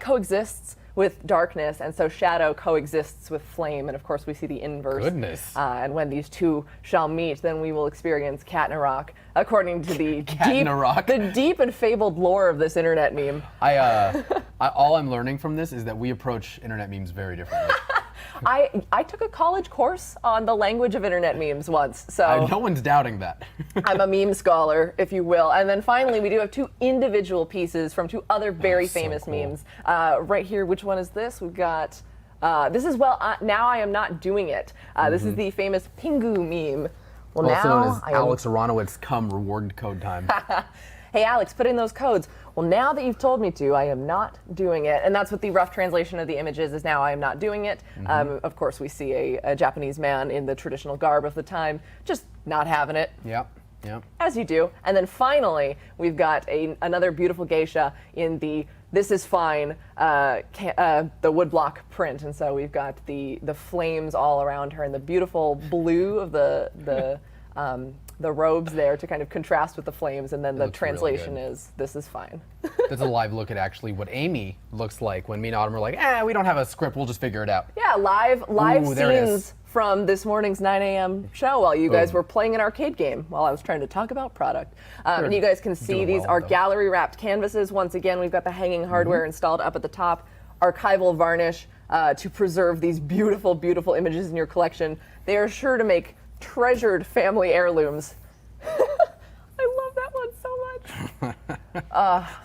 coexists with darkness, and so shadow coexists with flame. And of course, we see the inverse. Goodness. And when these two shall meet, then we will experience Cat in a Rock, according to the deep and fabled lore of this internet meme. All I'm learning from this is that we approach internet memes very differently. I took a college course on the language of internet memes once, so no one's doubting that. I'm a meme scholar, if you will. And then finally, we do have two individual pieces from two other very famous memes. Right here, which one is this? We've got, this is Now I Am Not Doing It. This is the famous Pingu meme. Well, Also now known as Alex Aronowitz reward code time. hey, Alex, put in those codes. Well, now that you've told me to, I am not doing it. And that's what the rough translation of the image is now I am not doing it. Of course, we see a Japanese man in the traditional garb of the time, just not having it. Yep. Yep. As you do. And then finally, we've got another beautiful geisha in the "This is fine" the woodblock print. And so we've got the flames all around her and the beautiful blue of the robes there to kind of contrast with the flames. And then the translation is "This is fine." That's a live look at actually what Amy looks like when me and Autumn are like, we don't have a script, we'll just figure it out. Yeah, live Ooh, there it is. scenes from this morning's 9 a.m. show while you guys were playing an arcade game while I was trying to talk about product. And you guys can see these are gallery wrapped canvases. Once again, we've got the hanging hardware installed up at the top, archival varnish to preserve these beautiful, beautiful images in your collection. They are sure to make treasured family heirlooms. I love that one so much.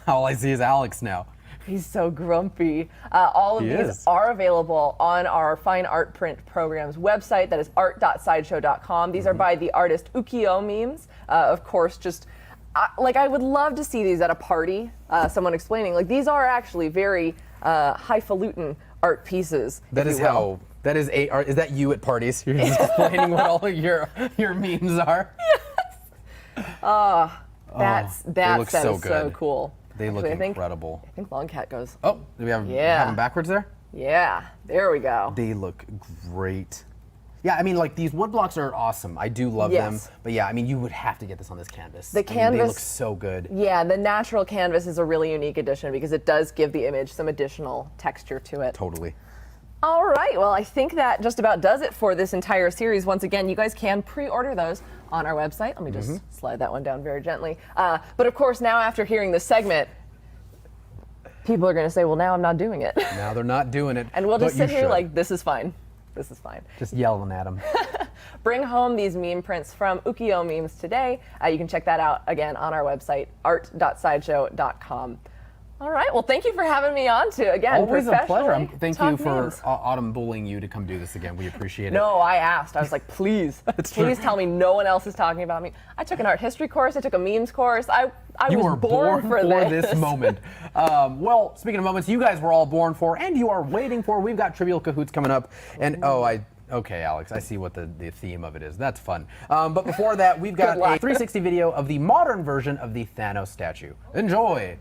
All I see is Alex now. He's so grumpy. All of these are available on our Fine Art Print Program's website. That is art.sideshow.com. These are by the artist Ukiyo Memes. Of course, I would love to see these at a party. Someone explaining, like, these are actually very highfalutin art pieces. That is how. That is is that you at parties? You're just explaining what all of your memes are. Yes. That is so cool. They look incredible. I think Long Cat goes. Oh, do we have them backwards there? Yeah, there we go. They look great. Yeah, I mean, like, these wood blocks are awesome. I do love them. But yeah, I mean, you would have to get this on this canvas. The canvas, they look so good. Yeah, the natural canvas is a really unique addition because it does give the image some additional texture to it. Totally. All right, well, I think that just about does it for this entire series. Once again, you guys can pre-order those on our website. Let me just slide that one down very gently. But of course, now after hearing this segment, people are going to say, well, now I'm not doing it. Now they're not doing it. And we'll just sit here like, this is fine. This is fine. Just yelling at them. Bring home these meme prints from Ukiyo Memes today. You can check that out, again, on our website, art.sideshow.com. All right. Well, thank you for having me on to, again, always a pleasure. Thank you for memes. Autumn bullying you to come do this again. We appreciate it. No, I asked. I was like, please, please tell me no one else is talking about me. I took an art history course. I took a memes course. I you was were born for this moment. Well, speaking of moments you guys were all born for and you are waiting for, we've got Trivial Cahoots coming up. And okay, Alex, I see what the theme of it is. That's fun. But before that, we've got a 360 video of the modern version of the Thanos statue. Enjoy.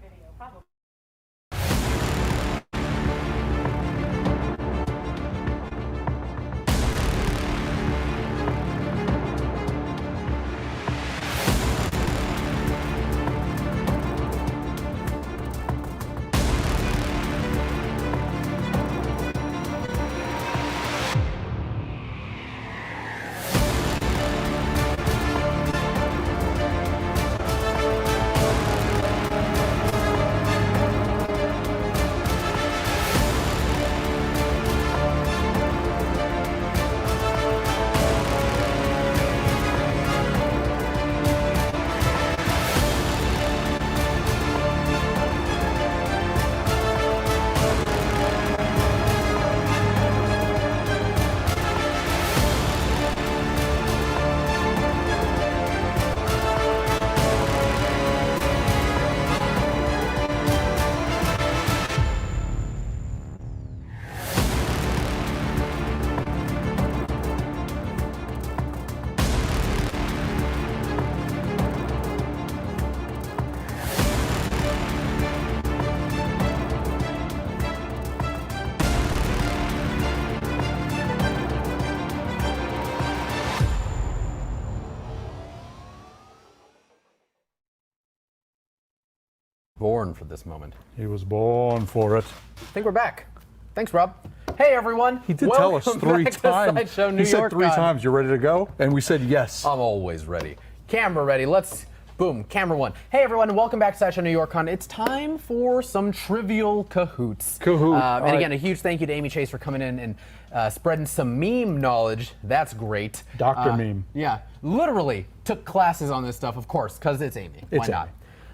Born for this moment. He was born for it. I think we're back. Thanks, Rob. Hey, everyone. He did tell us 3 times. Sideshow New He said York 3 Con. times, you're ready to go? And we said yes. I'm always ready. Camera ready. Let's, boom, camera one. Hey, everyone, welcome back to Sideshow New York Con. It's time for some Trivial Cahoots. And again, a huge thank you to Amy Chase for coming in and spreading some meme knowledge. That's great. Dr. Meme. Yeah, literally took classes on this stuff, of course, because it's Amy. Why It's not?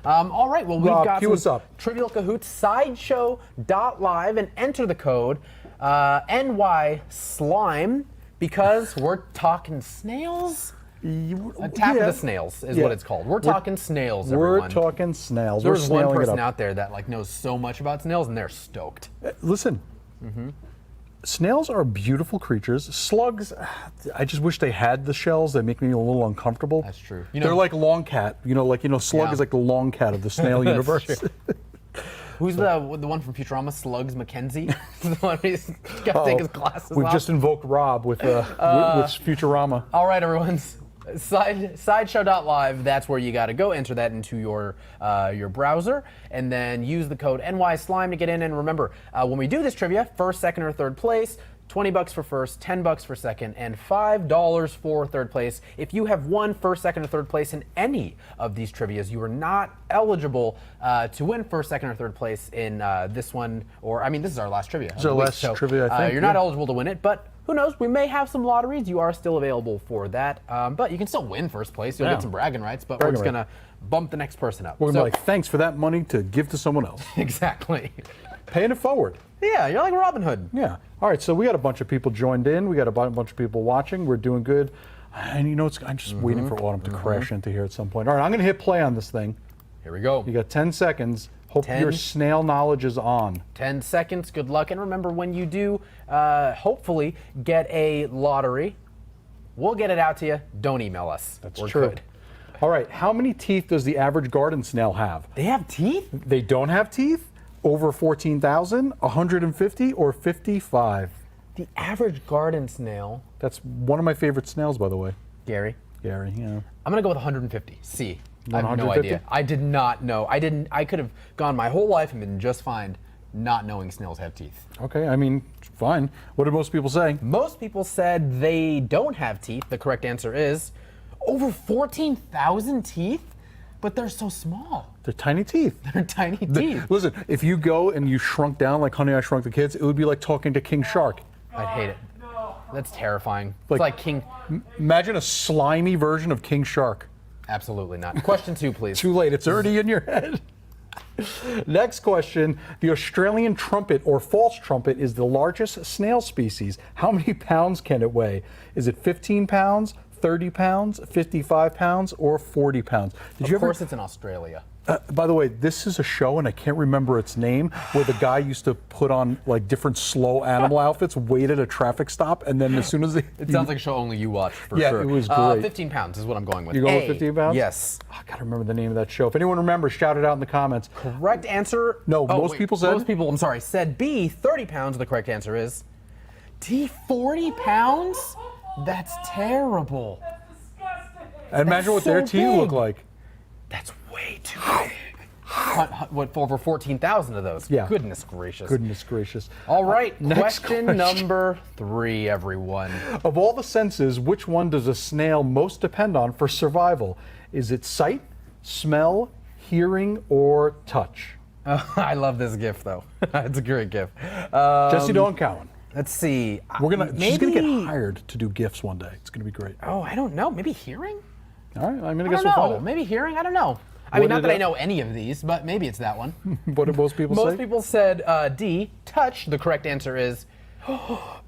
All right, well, we've Rob, got cue us some up. Trivial Cahoots, sideshow.live, and enter the code NY Slime because we're talking snails. Attack of the Snails is what it's called. We're talking snails, everyone. We're talking snails. There's We're one snailing it person up. out there that like knows so much about snails, and they're stoked. Listen, snails are beautiful creatures. Slugs, I just wish they had the shells. They make me a little uncomfortable. That's true. They're like long cat. Slug is like the long cat of the snail universe. True. Who's the one from Futurama? Slugs McKenzie. The one he's got to take his glasses We've off. just invoked Rob with Futurama. All right, everyone. Sideshow.live. That's where you got to go. Enter that into your browser, and then use the code NYSLIME to get in. And remember, when we do this trivia, first, second, or third place, $20 for first, $10 for second, and $5 for third place. If you have won first, second, or third place in any of these trivias, you are not eligible to win first, second, or third place in this one. Or, I mean, this is our last trivia. This is our last trivia, I think. You're not eligible to win it, but who knows? We may have some lotteries. You are still available for that. But you can still win first place. You'll get some bragging rights, but we're just going to bump the next person up. We're going to be like, thanks for that money to give to someone else. Exactly. Paying it forward. Yeah, you're like Robin Hood. Yeah. All right, so we got a bunch of people joined in. We got a bunch of people watching. We're doing good. And I'm just waiting for Autumn to crash into here at some point. All right, I'm going to hit play on this thing. Here we go. You got 10 seconds. Hope your snail knowledge is on. 10 seconds. Good luck. And remember, when you do hopefully get a lottery, we'll get it out to you. Don't email us. We're true. Good. All right, how many teeth does the average garden snail have? They have teeth? They don't have teeth? Over 14,000, 150, or 55? The average garden snail. That's one of my favorite snails, by the way. Gary, yeah. I'm gonna go with 150. C. I have no 150? idea. I did not know. I could have gone my whole life and been just fine not knowing snails have teeth. Okay, I mean, fine. What did most people say? Most people said they don't have teeth. The correct answer is over 14,000 teeth, but they're so small. They're tiny teeth. They're tiny teeth. Listen, if you go and you shrunk down like Honey, I Shrunk the Kids, it would be like talking to King Shark. I'd hate it. That's terrifying. It's like King. Imagine a slimy version of King Shark. Absolutely not. Question 2, please. Too late. It's already in your head. Next question. The Australian trumpet or false trumpet is the largest snail species. How many pounds can it weigh? Is it 15 pounds, 30 pounds, 55 pounds, or 40 pounds? Of course it's in Australia. By the way, this is a show, and I can't remember its name, where the guy used to put on like different slow animal outfits, wait at a traffic stop, and then as soon as it sounds like a show only you watch for sure. Yeah, it was great. 15 pounds is what I'm going with. You're going with 15 pounds? Yes. Oh, I gotta remember the name of that show. If anyone remembers, shout it out in the comments. Correct answer. No, most people said. Most people, I'm sorry, said B, 30 pounds. The correct answer is D, 40 pounds? That's terrible. And imagine what their teeth look like. That's way too big. What, over 14,000 of those? Yeah. Goodness gracious. Goodness gracious. All right, next question number 3, everyone. Of all the senses, which one does a snail most depend on for survival? Is it sight, smell, hearing, or touch? I love this GIF, though. It's a great GIF. Jesse Dawn Cowan. Let's see. She's gonna get hired to do GIFs one day. It's gonna be great. Oh, I don't know. Maybe hearing? All right, I'm gonna I guess don't we'll know. find out. Maybe hearing? I don't know. I mean, not that I know any of these, but maybe it's that one. What did most people say? Most people said D, touch. The correct answer is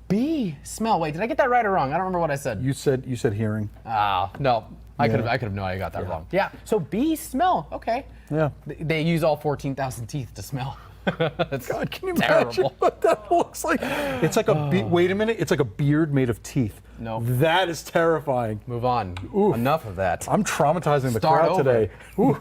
B, smell. Wait, did I get that right or wrong? I don't remember what I said. You said hearing. Ah, no. I could have known I got that wrong. Yeah. So B, smell. Okay. Yeah. They use all 14,000 teeth to smell. That's God, can you terrible. imagine what that looks like? It's like wait a minute. It's like a beard made of teeth. No. That is terrifying. Move on. Oof. Enough of that. I'm traumatizing the Start crowd over. today. Ooh.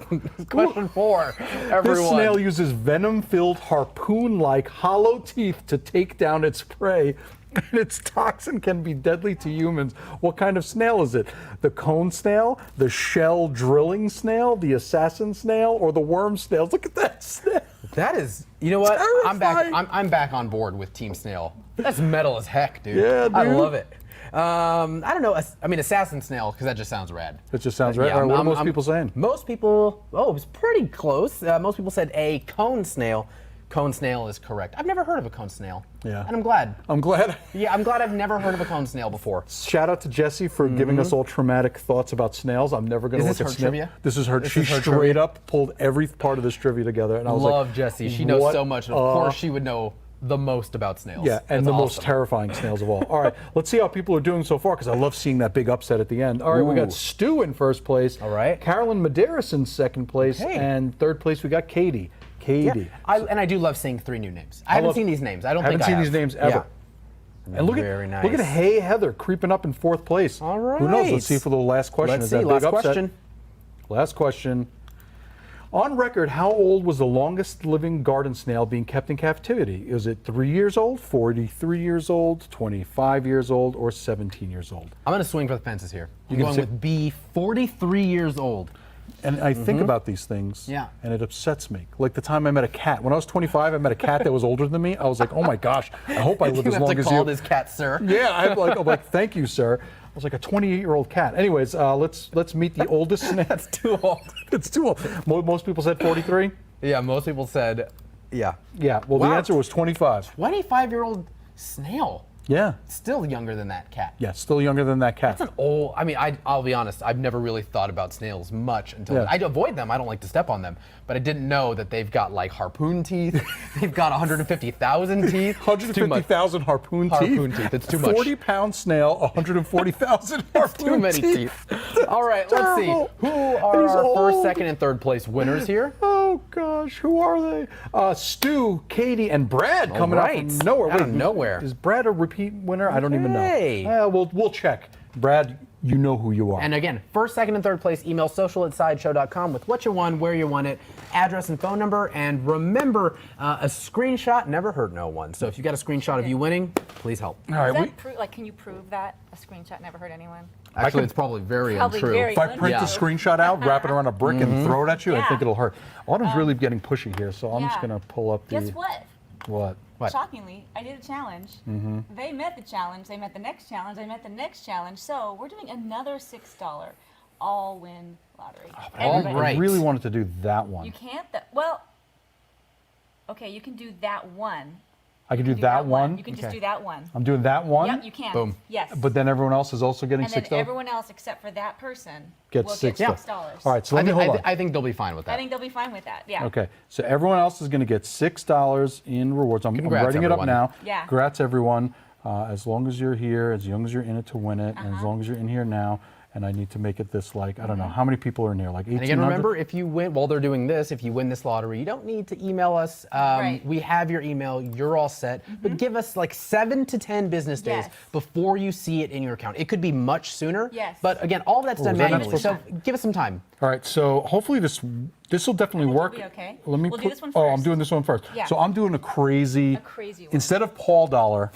Question 4, everyone. This snail uses venom-filled, harpoon-like, hollow teeth to take down its prey, and its toxin can be deadly to humans. What kind of snail is it? The cone snail, the shell drilling snail, the assassin snail, or the worm snails? Look at that snail. That is, you know what? Terrifying. I'm back on board with Team Snail. That's metal as heck, dude. Yeah, dude. I love it. I don't know. I mean, assassin snail, because that just sounds rad. It just sounds rad. Yeah, All right, what are most people saying? Most people, it was pretty close. Most people said a cone snail. Cone snail is correct. I've never heard of a cone snail. Yeah. And I'm glad. I'm glad. Yeah, I'm glad I've never heard of a cone snail before. Shout out to Jessie for giving us all traumatic thoughts about snails. I'm never going to Is look this at her trivia? This is her. This She is her straight trivia? up pulled every part of this trivia together, and I was Love like, Jessie. She knows what so much. Of course, she would know the most about snails. Yeah, and That's the most awesome. terrifying snails of all. All right, let's see how people are doing so far, because I love seeing that big upset at the end. All right, we got Ooh. Stu in first place. All right. Carolyn Medeiros in second place. Okay. And third place, we got Katie. Yeah. Katie. And I do love seeing 3 new names. I haven't seen these names. I don't think I haven't have. seen these names ever. Yeah. And look Very at look at nice. Hey Heather creeping up in fourth place. All right. Who knows? Let's see for the last question. Let's Is see. that Last big upset? question. Last question. On record, how old was the longest living garden snail being kept in captivity? Is it 3 years old, 43 years old, 25 years old, or 17 years old? I'm going to swing for the fences here. I'm gonna going say- with B, 43 years old. And I think about these things, Yeah. and it upsets me. Like the time I met a cat. When I was 25, I met a cat that was older than me. I was like, oh my gosh, I hope I live You as have long to as call you. this cat sir. Yeah, I'm like, thank you, sir. I was like a 28-year-old cat. Anyways, let's meet the oldest snail. That's too old. It's too old. Most people said 43. Yeah, most people said, yeah. Yeah. Well, the Wow. answer was 25. 25-year-old snail. Yeah. Still younger than that cat. Yeah. Still younger than that cat. That's an old. I mean, I'll be honest. I've never really thought about snails much until Yeah. I avoid them. I don't like to step on them, but I didn't know that they've got like harpoon teeth. They've got 150,000 teeth. It's too much. 150,000 harpoon teeth. Harpoon teeth. It's too much. 40-pound snail, 140,000 harpoon Too many teeth. All right, let's see. terrible. Who are He's our first, old. second, and third place winners here? Oh gosh, who are they? Stu, Katie, and Brad coming out right. from nowhere. Out of Wait, nowhere. Is Brad a repeat winner? I don't even know. Okay. We'll check. Brad, you know who you are. And again, first, second, and third place, email social@sideshow.com with what you won, where you won it, address and phone number, and remember, a screenshot never hurt no one. So if you got a screenshot of you winning, please help. All right, Is we, that like, can you prove that a screenshot never hurt anyone? Actually, it's probably very Probably untrue. very if I print Yeah. the screenshot out, wrap it around a brick, and throw it at you, I Yeah. think it'll hurt. Autumn's really getting pushy here, so I'm just Yeah. gonna pull up the. Guess what? What? What? Shockingly, I did a challenge. They met the challenge. They met the next challenge. They met the next challenge. So we're doing another $6 all-win lottery. all Everybody- right. I really wanted to do that one. You can't. Well, okay, you can do that one. I can do that one. You can just Okay. do that one. I'm doing that one. Yep, you can. Boom. Yes. But then everyone else is also getting and then $6. everyone else except for that person Gets will $6. get $6. All right, so let me hold on. I think they'll be fine with that. I think they'll be fine with that. Yeah. Okay, so everyone else is going to get $6 in rewards. I'm Congrats, writing everyone. it up now. Yeah. Congrats, everyone. As long as you're here, as long as you're in it to win it, and as long as you're in here now, and I need to make it this like, I don't know, how many people are in here? Like 1,800? And again, remember, if you win, while they're doing this, if you win this lottery, you don't need to email us. Right. We have your email. You're all set. But give us like 7 to 10 business days Yes. before you see it in your account. It could be much sooner. Yes. But again, all of that's done is that not manually. So supposed give us some time. All right, so hopefully this will definitely it'll work. be okay. Let me We'll do put, this one Oh, I'm first. doing this one first. Yeah. So I'm doing a crazy one. Instead of Paul dollar,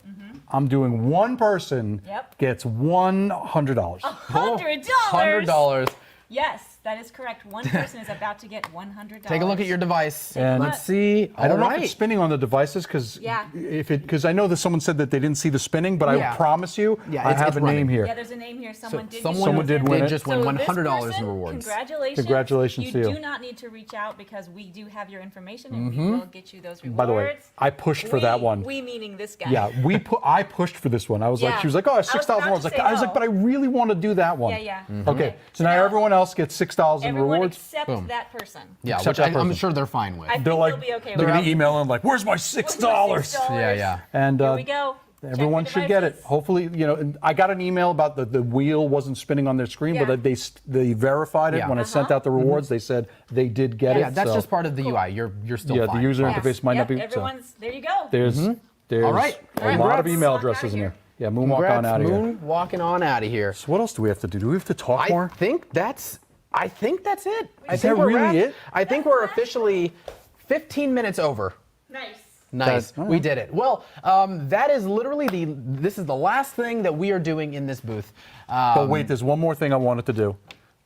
I'm doing one person Yep. gets $100. $100. Yes, that is correct. One person is about to get $100. Take a look at your device. And Let's see. I don't know if Alright. it's spinning on the devices because Yeah. I know that someone said that they didn't see the spinning, but Yeah. I promise you, Yeah, I it's have a running. name here. Yeah, there's a name here. Someone did. Someone did win it. just win So $100 this in person, rewards. Congratulations. Congratulations to you. You do not need to reach out because we do have your information and we will get you those rewards. By the way, I pushed for that one. We meaning this guy. Yeah, I pushed for this one. I was like, Yeah. she was like, oh, I was $6,000. about I was to like, say no. but I really want to do that one. Yeah, yeah. Okay, so now now everyone else gets $6 in Everyone rewards. except Boom. that person. Yeah, Except which that I'm person. sure they're fine with. I think They're like, they'll be okay they're with gonna it. email them like, where's my $6? Yeah, yeah. And Here we go. Check everyone the should get it. devices. Hopefully, and I got an email about the wheel wasn't spinning on their screen, Yeah. but they verified it Yeah. when I sent out the rewards. They said they did get it. Yeah, that's so- just part of the UI. You're still Yeah, fine. the user Yes. interface might not Yep, be. So Everyone's, there you go. there's All right. a All right, lot of let's email walk addresses outta in here. here. Yeah, moonwalk on Congrats, out of here. Moon, walking on out of here. So what else do we have to do? Do we have to talk more? I think that's it. Is think that we're really wrapped. it? I think we're officially 15 minutes over. Nice. Nice. That- We did it. Well, that is literally this is the last thing that we are doing in this booth. But wait, there's one more thing I wanted to do.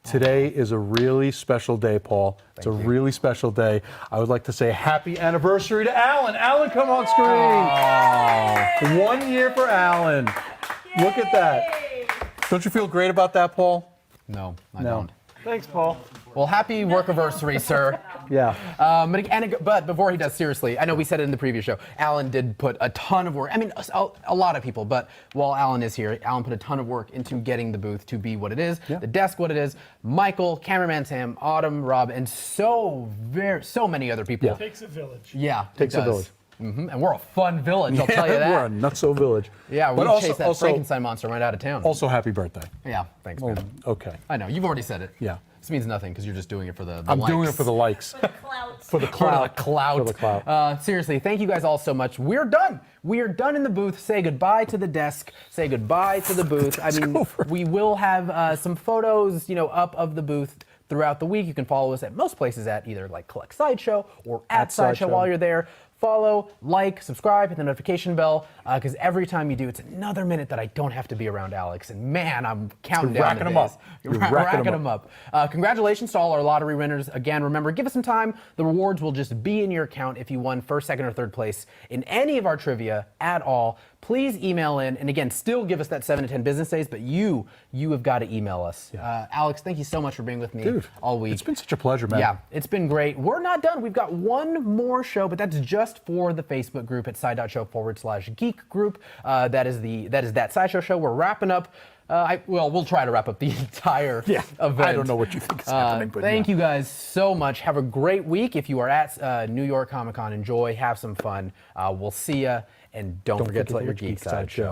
Today is a really special day, Paul. It's a really special day. I would like to say happy anniversary to Alan. Alan, come on screen. 1 year for Alan. Look at that. Don't you feel great about that, Paul? No, I No. don't. Thanks, Paul. Well, happy work anniversary, sir. Yeah. But before he does, seriously, I know we said it in the previous show. Alan did put a ton of work. I mean, a lot of people. But while Alan is here, Alan put a ton of work into getting the booth to be what it is, the desk what it is. Michael, cameraman Sam, Autumn, Rob, and so many other people. Yeah. Takes a village. Yeah, Takes it a does. village. And we're a fun village, I'll tell you that. We're a nutso village. Yeah, we But chased that Frankenstein monster right out of town. Also, happy birthday. Yeah, thanks, man. Okay. I know, you've already said it. Yeah. This means nothing because you're just doing it for the I'm likes. doing it for the likes. Clout. For the clout. For the clout. Seriously, thank you guys all so much. We're done. We are done in the booth. Say goodbye to the desk. Say goodbye to the booth. I mean, we will have some photos, up of the booth throughout the week. You can follow us at most places at either like Collect Sideshow or at Sideshow while you're there. Follow, like, subscribe, hit the notification bell, because every time you do, it's another minute that I don't have to be around Alex. And man, I'm counting down the days. You're racking them up. Congratulations to all our lottery winners. Again, remember, give us some time. The rewards will just be in your account if you won first, second, or third place in any of our trivia at all. Please email in, and again, still give us that 7 to 10 business days, but you have got to email us. Yeah. Alex, thank you so much for being with me all week. It's been such a pleasure, man. Yeah, it's been great. We're not done. We've got one more show, but that's just for the Facebook group at side.show/geek group. That is that Sideshow show. We're wrapping up. We'll try to wrap up the entire event. I don't know what you think is happening, but thank you guys so much. Have a great week. If you are at New York Comic Con, enjoy, have some fun. We'll see ya, and don't forget to let your geeks out show.